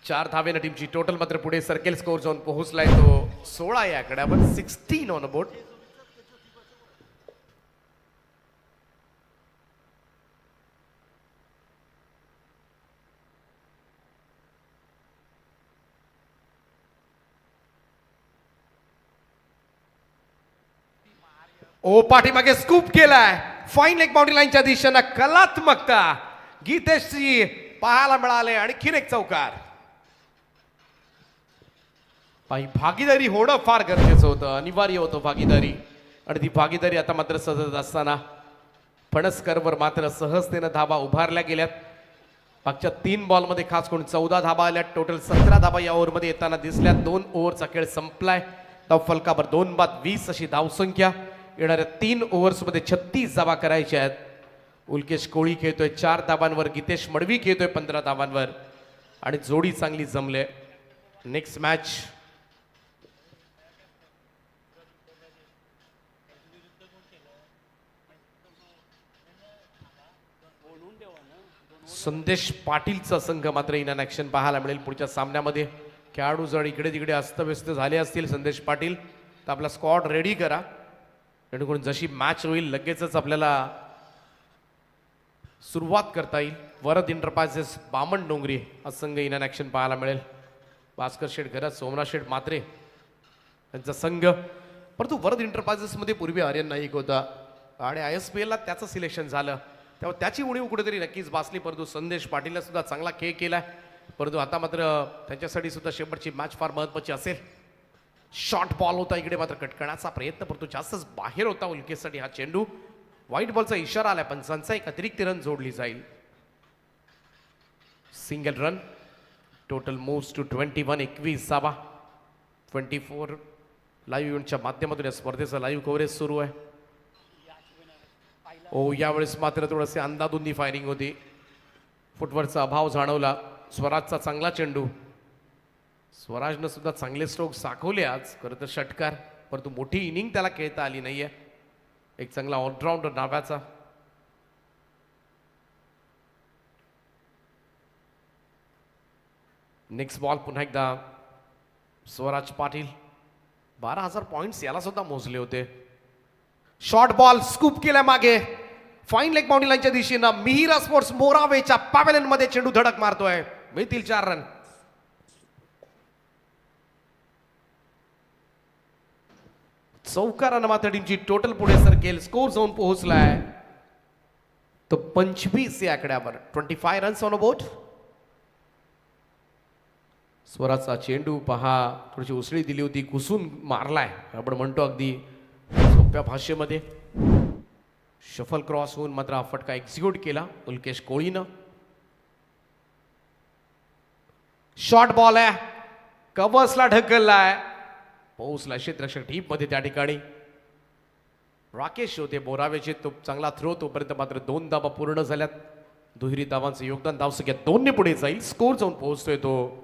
4 धावेनं टीमची टोटल मात्र पुढे सर्कल स्कोर जाऊन पोहोचलाय तो 16 या आकड्यावर. 16 ऑन बोर्ड. ओ पाठीमागे स्कूप केलाय. फाईन लेग बाउंड्री लाईनच्या दिशेनं कलात्मकता गीतेशची पाहायला मिळाले. आणखीन एक चौकार. भागीदारी होणं फार गरजेचं होतं, अनिवार्य होतं भागीदारी, आणि ती भागीदारी आता मात्र सजत असताना फणसकरवर मात्र सहजतेनं धाबा उभारल्या गेल्यात. मागच्या 3 बॉलमध्ये खास करून 14 धाबा आल्या. टोटल 17 धाबा या ओव्हरमध्ये येताना दिसल्या. 2 ओव्हरचा खेळ संपलाय. धाव फलकावर 2 बाद 20 अशी धावसंख्या. येणाऱ्या 3 ओव्हर्समध्ये 36 धाबा करायच्या आहेत. उल्केश कोळी खेळतोय 4 धाबांवर, गितेश मडवी खेळतोय 15 धाबांवर, आणि जोडी चांगली जमले. नेक्स्ट मॅच संदेश पाटीलचा संघ मात्र इन ऍक्शन पाहायला मिळेल पुढच्या सामन्यामध्ये. खेळाडू जर इकडे तिकडे अस्तव्यस्त झाले असतील संदेश पाटील, तर आपला स्क्वॉड रेडी करा, जेणेकरून जशी मॅच होईल लगेचच आपल्याला सुरुवात करता येईल. वरद इंटरप्राइजेस बामणडोंगरी हा संघ इन ऍक्शन पाहायला मिळेल. भास्कर शेठ घरात, सोमनाथ शेठ मात्रे यांचा संघ. परंतु वरद इंटरप्राइजेसमध्ये पूर्वी आर्यन नाईक होता, आणि ISPLला त्याचं सिलेक्शन झालं, तेव्हा त्याची उणीव कुठेतरी नक्कीच भासली. परंतु संदेश पाटीलला सुद्धा चांगला खेळ केलाय. परंतु आता मात्र त्यांच्यासाठी सुद्धा शेवटची मॅच फार महत्त्वाची असेल. शॉर्ट बॉल होता इकडे, मात्र कटकण्याचा प्रयत्न, परंतु जास्तच बाहेर होता उल्केसाठी हा चेंडू. व्हाईट बॉलचा इशारा आलाय पंचांचा, एक अतिरिक्त रन जोडली जाईल. Single run. Total moves to 21. 21 धावा. 24 लाईव्ह इव्हेंटच्या माध्यमातून या स्पर्धेचं लाईव्ह कव्हरेज सुरू आहे. यावेळेस मात्र थोडंसे अंदाधुंदी फायरिंग होती. फुटवर्कचा अभाव जाणवला. स्वराजचा चांगला चेंडू. स्वराजनं सुद्धा चांगले स्ट्रोक्स दाखवले आज. खरं तर षटकार, परंतु मोठी इनिंग त्याला खेळता आली नाहीये. एक चांगला ऑलराऊंडर नावाचा. नेक्स्ट बॉल पुन्हा एकदा स्वराज पाटील. 12,000 पॉइंट्स याला सुद्धा मोजले होते. शॉर्ट बॉल स्कूप केलाय मागे. फाईन लेग बाउंड्री लाईनच्या दिशेनं मिहिरा स्पोर्ट्स मोरावेच्या पॅव्हेलियन मध्ये चेंडू धडक मारतोय. मिळतील 4 रन. चौका रन मात्र टीमची टोटल पुढे सरकेल. स्कोर जाऊन पोहोचलाय तो 25 या आकड्यावर. 25 रन्स ऑन अ बोर्ड. स्वराचा चेंडू पहा, थोडीशी उसळी दिली होती, घुसून मारलाय आपण म्हणतो अगदी सोप्या भाषेमध्ये. शफल क्रॉस होऊन मात्र हा फटका एक्झिक्यूट केला उल्केश कोळीनं. शॉर्ट बॉल आहे, कव्हर्सला ढकललाय, पोहोचला क्षेत्ररक्षक डीप मध्ये. त्या ठिकाणी राकेश होते बोरावेचे. तो चांगला थ्रो. तोपर्यंत मात्र 2 धावा पूर्ण झाल्यात. दुहेरी धावांचं योगदान धावसंख्या 2 ने पुढे जाईल. स्कोर जाऊन पोहोचतोय तो.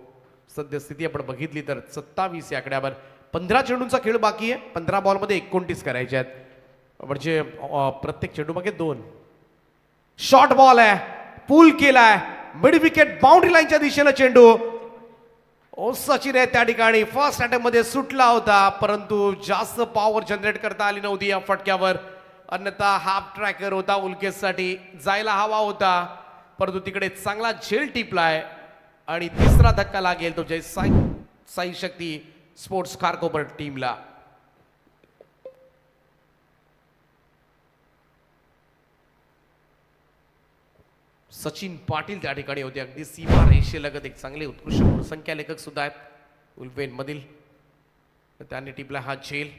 सद्यस्थिती आपण बघितली तर 27 या आकड्यावर. 15 चेंडूंचा खेळ बाकी आहे. 15 बॉलमध्ये 29 करायचे आहेत, म्हणजे प्रत्येक चेंडू मागे 2. शॉर्ट बॉल आहे, पूल केलाय, मिड विकेट बाउंड्री लाईनच्या दिशेनं चेंडू. सचिन आहे त्या ठिकाणी. फर्स्ट अटॅम्प मध्ये सुटला होता, परंतु जास्त पॉवर जनरेट करता आली नव्हती या फटक्यावर. अन्यथा हाफ ट्रॅकर होता उल्केशसाठी, जायला हवा होता, परंतु तिकडे चांगला झेल टिपलाय आणि तिसरा धक्का लागेल तो जय साई शक्ती स्पोर्ट्स खारकोपर टीमला. सचिन पाटील त्या ठिकाणी होते. अगदी सीमा रेषेलगत एक चांगले उत्कृष्ट गुणसंख्या लेखक सुद्धा आहेत उल्वेन मधील. त्याने टिपला हा झेल.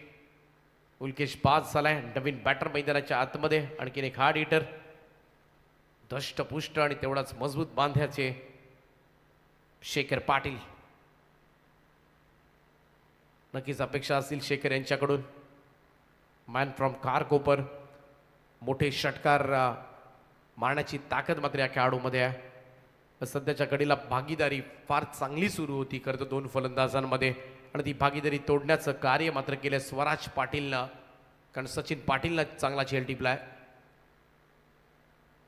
उल्केश बाद झालाय. नवीन बॅटर मैदानाच्या आतमध्ये. आणखीन एक हार्ड हिटर, धष्टपुष्ट आणि तेवढाच मजबूत बांध्याचे शेखर पाटील. नक्कीच अपेक्षा असतील शेखर यांच्याकडून. Man from Karkopar. मोठे षटकार मारण्याची ताकद मात्र या खेळाडूमध्ये आहे. सध्याच्या घडीला भागीदारी फार चांगली सुरू होती खरं तर 2 फलंदाजांमध्ये, आणि ती भागीदारी तोडण्याचं कार्य मात्र केलं स्वराज पाटीलनं, कारण सचिन पाटीलनं चांगला झेल टिपलाय.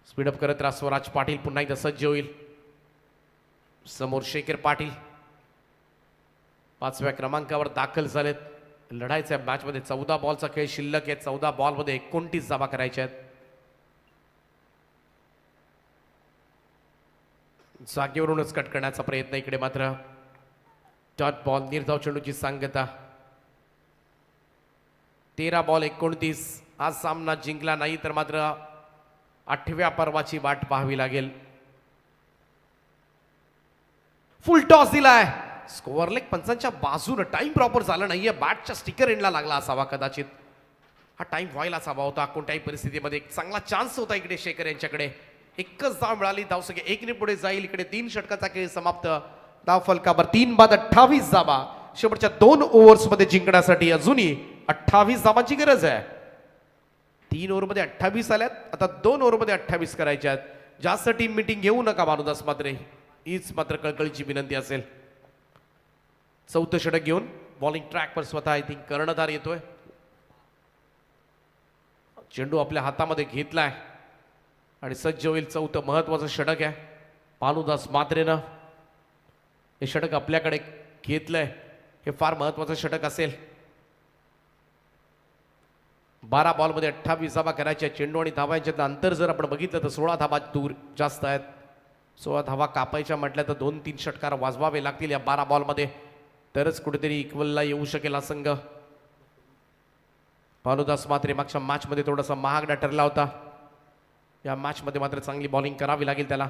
स्पीडअप करत राहा स्वराज पाटील. पुन्हा एकदा सज्ज होईल. समोर शेखर पाटील 5व्या क्रमांकावर दाखल झालेत. लढायच्या मॅचमध्ये 14 बॉलचा खेळ शिल्लक आहे. 14 बॉलमध्ये 29 धावा करायच्या आहेत. जागेवरूनच कट करण्याचा प्रयत्न इकडे मात्र. डॉट बॉल, निर्धाव चेंडूची सांगता. 13 बॉल 29. आज सामना जिंकला नाही तर मात्र 8व्या पर्वाची वाट पाहावी लागेल. फुल टॉस दिलाय. स्कोअर लेग पंचांच्या बाजूनं. टाइम प्रॉपर झाला नाहीये. बॅटच्या स्टिकर एंडला लागला असावा कदाचित. हा टाइम व्हायलाच हवा होता कोणत्याही परिस्थितीमध्ये. एक चांगला चान्स होता इकडे शेखर यांच्याकडे. एकच धाव मिळाली. धावसंख्या 1 ने पुढे जाईल. इकडे 3 षटकाचा खेळ समाप्त. धाव फलकावर 3 बाद 28 धावा. शेवटच्या 2 ओव्हर्स मध्ये जिंकण्यासाठी अजूनही 28 धावांची गरज आहे. 3 ओव्हरमध्ये 28 आल्यात. आता 2 ओव्हरमध्ये 28 करायच्या आहेत. जास्त टीम मिटिंग घेऊ नका मानुदास मात्र. हीच मात्र कळकळीची विनंती असेल. 4थं षटक घेऊन बॉलिंग ट्रॅकवर स्वतः आय थिंक कर्णधार येतोय. चेंडू आपल्या हातामध्ये घेतलाय आणि सज्ज होईल. 4थं महत्वाचं षटक आहे. भानुदास मात्रेनं हे षटक आपल्याकडे घेतलंय. हे फार महत्वाचं षटक असेल. 12 बॉलमध्ये 28 धावा करायच्या. चेंडू आणि धावा यांच्यातलं अंतर जर आपण बघितलं तर 16 धावा दूर जास्त आहेत. 16 धावा कापायच्या म्हटल्या तर 2-3 षटकार वाजवावे लागतील या 12 बॉलमध्ये, तरच कुठेतरी इक्वलला येऊ शकेल हा संघ. भानुदास मात्रे मागच्या मॅचमध्ये थोडासा महागडा ठरला होता. या मॅचमध्ये मात्र चांगली बॉलिंग करावी लागेल त्याला.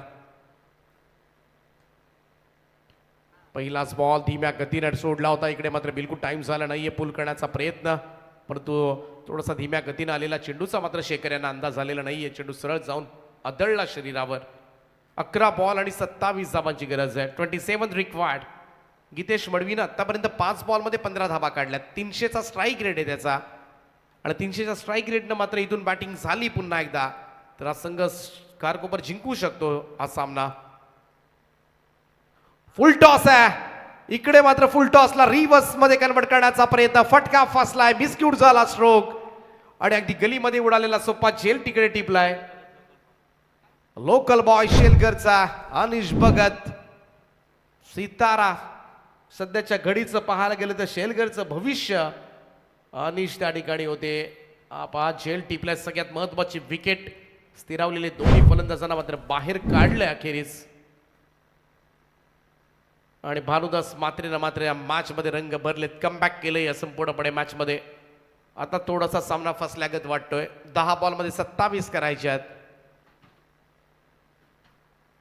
पहिलाच बॉल धीम्या गतीने सोडला होता. इकडे मात्र बिलकुल टाइम झाला नाहीये. पुल करण्याचा प्रयत्न. परंतु थोडासा धीम्या गतीने आलेला चेंडूचा मात्र शेखर यांना अंदाज आलेला नाहीये. चेंडू सरळ जाऊन आदळला शरीरावर. 11 बॉल आणि 27 धावांची गरज आहे. 27 रिक्वायर्ड. गीतेश मडवीनं आतापर्यंत 5 बॉलमध्ये 15 धावा काढल्या. 300चा स्ट्राईक रेट आहे त्याचा आणि 300च्या स्ट्राईक रेटनं मात्र इथून बॅटिंग झाली पुन्हा एकदा तर हा संघ कारकोपर जिंकू शकतो हा सामना. फुल टॉस आहे इकडे मात्र फुल टॉसला रिव्हर्स मध्ये कन्वर्ट करण्याचा प्रयत्न. फटका फसलाय. मिसक्यूट झाला स्ट्रोक आणि अगदी गलीमध्ये उडालेला सोपा झेल तिकडे टिपलाय. लोकल बॉय शेलगरचा अनिश भगत सितारा. सध्याच्या घडीचं पाहायला गेलं तर शेलगरचं भविष्य अनिश त्या ठिकाणी होते. पहा झेल टिपलाय. सगळ्यात महत्वाची विकेट स्थिरावलेले दोन्ही फलंदाजांना मात्र बाहेर काढले अखेरीस आणि भानुदास मात्रेनं मात्र या मॅच मध्ये रंग भरलेत. कमबॅक केलंय या संपूर्णपणे मॅच मध्ये. आता थोडासा सामना फसल्यागत वाटतोय. 10 बॉल मध्ये 27 करायचे आहेत.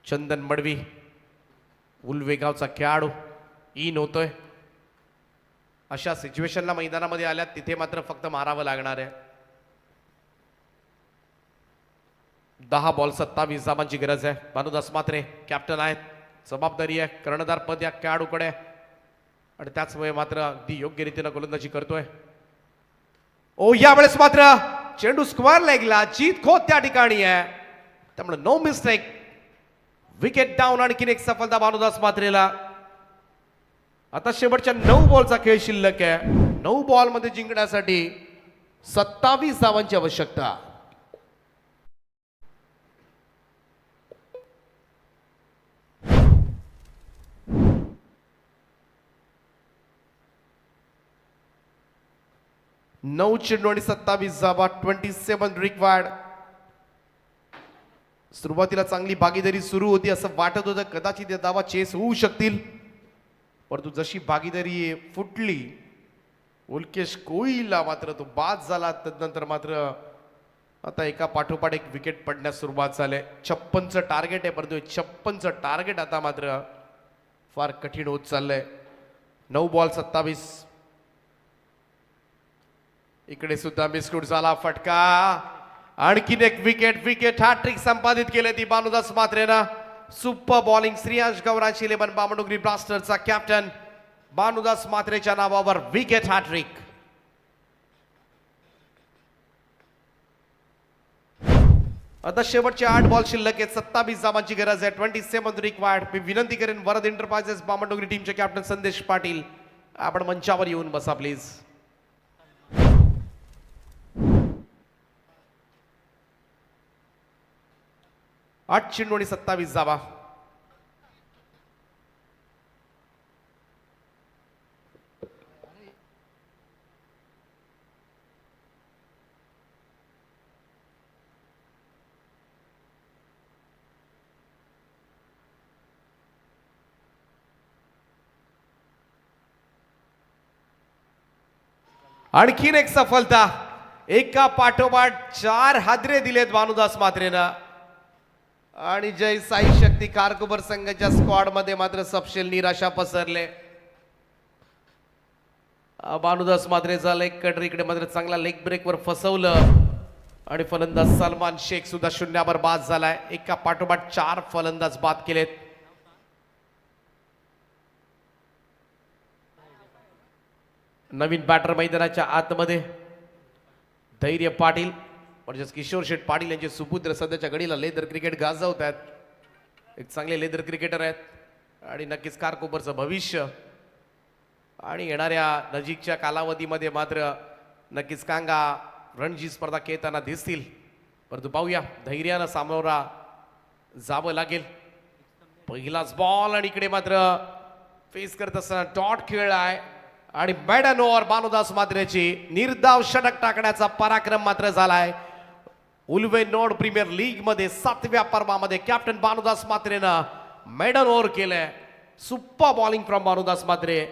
चंदन मडवी उलवेगावचा खेळाडू इन होतोय. अशा सिच्युएशनला मैदानामध्ये आल्यात तिथे मात्र फक्त मारावं लागणार आहे. 10 बॉल 27 धावांची गरज आहे. भानुदास मात्रे कॅप्टन आहेत. जबाबदारी आहे कर्णधार पद या खेळाडूकडे आणि त्याचमुळे मात्र अगदी योग्य रीतीने गोलंदाजी करतोय. ओ यावेळेस मात्र चेंडू स्क्वेअर लेगला. जीत खोत त्या ठिकाणी आहे त्यामुळे नो मिस्टेक. Wicket down. आणखीन एक सफलता भानुदास मात्रेला. आता शेवटच्या 9 बॉलचा खेळ शिल्लक आहे. 9 बॉल मध्ये जिंकण्यासाठी 27 धावांची आवश्यकता. नऊ चेंडू आणि 27 धावा. 27 रिक्वायर्ड. सुरुवातीला चांगली भागीदारी सुरू होती असं वाटत होतं कदाचित या धावा चेस होऊ शकतील परंतु जशी भागीदारी फुटली उल्केश कोहलीला मात्र तो बाद झाला. तदनंतर मात्र आता एका पाठोपाठ एक विकेट पडण्यास सुरुवात झाली. 56चं टार्गेट आहे परंतु 56चं टार्गेट आता मात्र फार कठीण होत चाललंय. 9 बॉल 27. इकडे सुद्धा मिसक्यूट झाला. फटका. आणखीन एक विकेट हॅट्रिक संपादित केले ती भानुदास मात्रेनं. Super bowling. श्रेयांश गौरांची 11 बामणडोंगरी ब्लास्टर्सचा कॅप्टन भानुदास मात्रेच्या नावावर विकेट हॅट्रिक. आता शेवटचे 8 बॉल शिल्लक आहेत. 27 धावांची गरज आहे. 27 रिक्वायर्ड. मी विनंती करेन वरद एंटरप्राइजेस बामणडोंगरी टीमचे कॅप्टन संदेश पाटील आपण मंचावर येऊन बसा प्लीज. 8 चेंडू आणि 27 धावा. आणखीन एक सफलता. एका पाठोपाठ 4 हादरे दिलेत भानुदास मात्रेनं आणि जय साई शक्ती कारकोबर संघाच्या स्क्वॉड मध्ये मात्र सपशेल निराशा पसरले. भानुदास मात्रेचा लेग कटर इकडे मात्र चांगला लेग ब्रेक वर फसवलं आणि फलंदाज सलमान शेख सुद्धा शून्यावर बाद झालाय. एका पाठोपाठ 4 फलंदाज बाद केलेत. नवीन बॅटर मैदानाच्या आतमध्ये धैर्य पाटील म्हणजेच किशोर शेठ पाटील यांचे सुपुत्र सध्याच्या घडीला लेदर क्रिकेट गाजवत आहेत. एक चांगले लेदर क्रिकेटर आहेत आणि नक्कीच कारकोपरचं भविष्य आणि येणाऱ्या नजीकच्या कालावधीमध्ये मात्र नक्कीच कांगा रणजी स्पर्धा खेळताना दिसतील. परंतु पाहूया धैर्यानं सामोरा जावं लागेल. पहिलाच बॉल आणि इकडे मात्र फेस करत असताना डॉट खेळलाय आणि मॅडन ओव्हर भानुदास मात्रेची निर्धाव षटक टाकण्याचा पराक्रम मात्र झालाय. उल्वे नोड प्रीमियर लीग मध्ये 7व्या पर्वामध्ये कॅप्टन भानुदास मात्रेनं मॅडन ओव्हर केलंय. सुपर बॉलिंग फ्रॉम भानुदास मात्रे.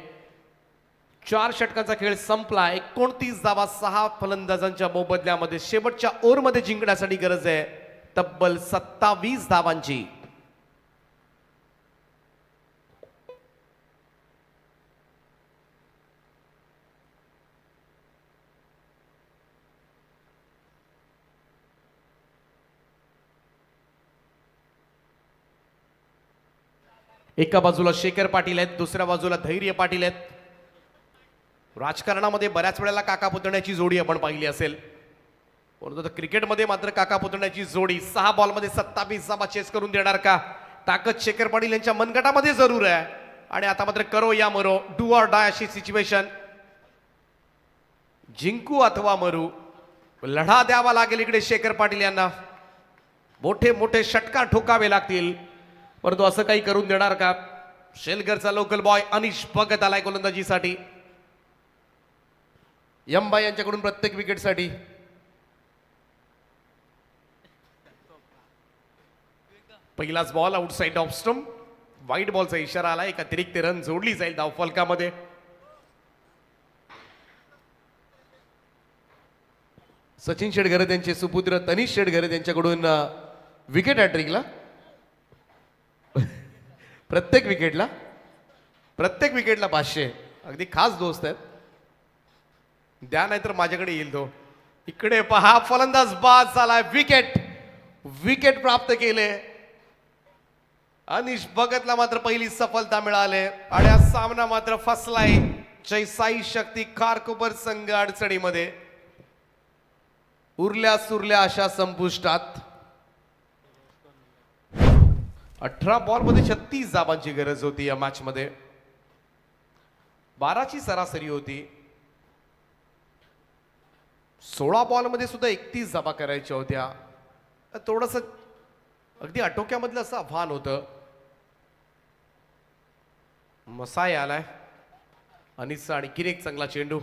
4 षटकांचा खेळ संपला. 29 धावा 6 फलंदाजांच्या मोबदल्यामध्ये. शेवटच्या ओव्हरमध्ये जिंकण्यासाठी गरज आहे तब्बल 27 धावांची. एका बाजूला शेखर पाटील आहेत, दुसऱ्या बाजूला धैर्य पाटील आहेत. राजकारणामध्ये बऱ्याच वेळेला काका पुतण्याची जोडी आपण पाहिली असेल, परंतु क्रिकेटमध्ये मात्र काका पुतण्याची जोडी 6 बॉलमध्ये 27 धावा चेस करून देणार का? ताकद शेखर पाटील यांच्या मनगटामध्ये जरूर आहे. आणि आता मात्र करो या मरो, डू ऑर डाय अशी सिच्युएशन. जिंकू अथवा मरू, लढा द्यावा लागेल इकडे शेखर पाटील यांना. मोठे मोठे षटकार ठोकावे लागतील, परंतु असं काही करून देणार का? शेलगरचा लोकल बॉय अनिश भगत आलाय गोलंदाजीसाठी. यमबाई यांच्याकडून प्रत्येक विकेटसाठी. पहिलाच बॉल आउटसाइड ऑफ स्टंप, वाईट बॉलचा इशारा आला. एक अतिरिक्त रन जोडली जाईल धावफलकामध्ये. सचिन शेडगरे यांचे सुपुत्र तनिष शेडगरे यांच्याकडून विकेट हॅट्रिकला. प्रत्येक विकेटला 500. अगदी खास दोस्त आहेत. द्या नाही तर माझ्याकडे येईल तो. इकडे पहा, फलंदाज बाद झालाय. विकेट प्राप्त केले. अनिश भगतला मात्र पहिली सफलता मिळाली आणि हा सामना मात्र फसलाय. जय साई शक्ती खारकोपर संघ अडचणीमध्ये. उरल्या सुरल्या अशा संपुष्टात. 18 बॉलमध्ये 36 धावांची गरज होती या मॅच मध्ये. 12ची सरासरी होती. 16 बॉलमध्ये सुद्धा 31 धावा करायच्या होत्या. थोडस अगदी आटोक्यामधलं असं आव्हान होतं. मसाय आलाय. अनिसचा आणखीन एक चांगला चेंडू.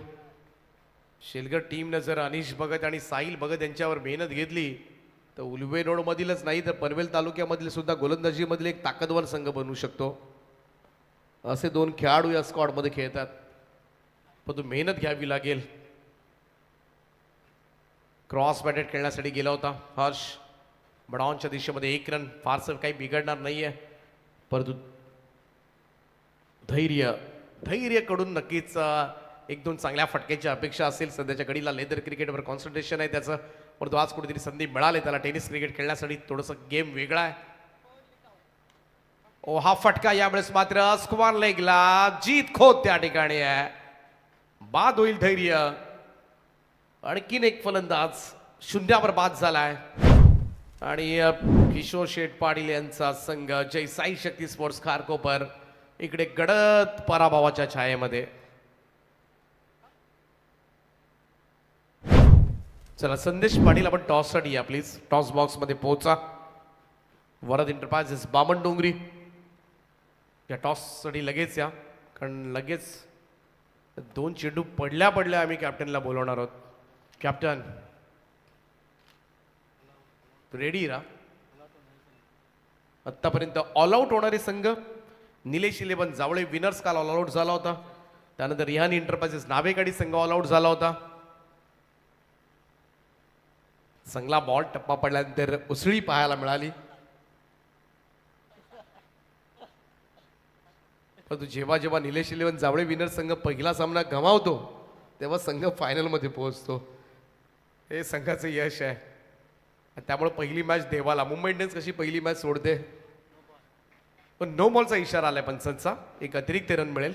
शेलगर टीमनं जर अनिश भगत आणि साहिल भगत यांच्यावर मेहनत घेतली तर उलवे रोड मधीलच नाही तर पनवेल तालुक्यामधले सुद्धा गोलंदाजी मधले एक ताकदवार संघ बनू शकतो. असे 2 खेळाडू या स्क्वॉड मध्ये खेळतात, पण मेहनत घ्यावी लागेल. क्रॉस बॅटेड खेळण्यासाठी गेला होता हर्ष. बडावनच्या दिशेमध्ये 1 रन, फारसं काही बिघडणार नाहीये. परंतु धैर्यकडून नक्कीच 1-2 चांगल्या फटक्याची अपेक्षा असेल. सध्याच्या घडीला लेदर क्रिकेटवर कॉन्सन्ट्रेशन आहे त्याचं, परंतु आज कुठेतरी संधी मिळाली त्याला टेनिस क्रिकेट खेळण्यासाठी. थोडंसं गेम वेगळा आहे. ओ हा फटका यावेळेस मात्र स्क्वेअर लेगला. जीत खोत त्या ठिकाणी आहे. बाद होईल धैर्य. आणखीन एक फलंदाज शून्यावर बाद झालाय. आणि किशोर शेठ पाटील यांचा संघ जय साई शक्ती स्पोर्ट्स खारकोपर इकडे गडद पराभवाच्या छायेमध्ये. चला संदेश पाटील, आपण टॉस साठी या प्लीज. टॉस बॉक्स मध्ये पोहोचा. वरद एंटरप्राइजेस बामणडोंगरी या टॉस साठी लगेच या, कारण लगेच 2 चेंडू पडल्या आम्ही कॅप्टनला बोलवणार आहोत. कॅप्टन रेडी राहा. आतापर्यंत ऑल आउट होणारे संघ निलेश 11 जावळे विनर्स काल ऑल आउट झाला होता. त्यानंतर रिहानी एंटरप्राइजेस नावेगाडी संघ ऑल आउट झाला होता. चांगला बॉल टप्पा पडल्यानंतर उसळी पाहायला मिळाली. परंतु जेव्हा निलेश 11 जावळे विनर संघ पहिला सामना गमावतो तेव्हा संघ फायनल मध्ये पोहोचतो. हे संघाचं यश आहे. त्यामुळे पहिली मॅच देवाला. मुंबई इंडियन्स कशी पहिली मॅच सोडते, पण नो बॉलचा इशारा आलाय पंचांचा. एक अतिरिक्त रन मिळेल.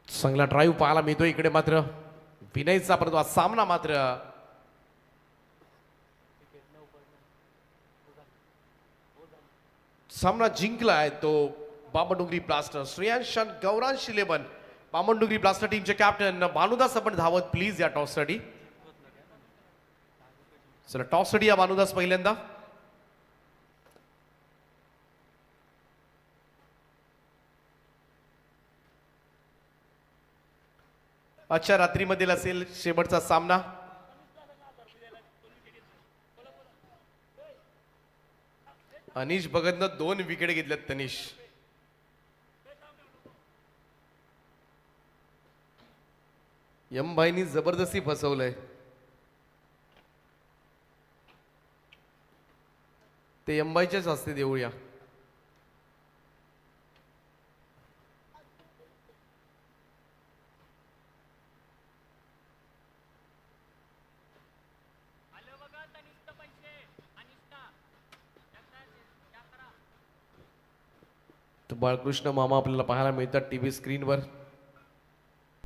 चांगला ड्राईव्ह पाहायला मिळतो इकडे मात्र विनयचा. परंतु हा सामना मात्र जिंकला आहे तो बामणडोंगरी ब्लास्टर. श्रेयांश गौरांश 11 बामणडोंगरी ब्लास्टर टीमचे कॅप्टन भानुदास आपण धावत प्लीज या टॉस साठी. चला टॉस साठी या भानुदास पहिल्यांदा. आजच्या रात्रीमधील असेल शेवटचा सामना. अनिश भगतनं 2 विकेट घेतल्यात. तनिष यमभाईनी जबरदस्ती फसवलंय. ते अंबाईचेच असते देऊळया. तर बाळकृष्ण मामा आपल्याला पाहायला मिळतात टीव्ही स्क्रीनवर.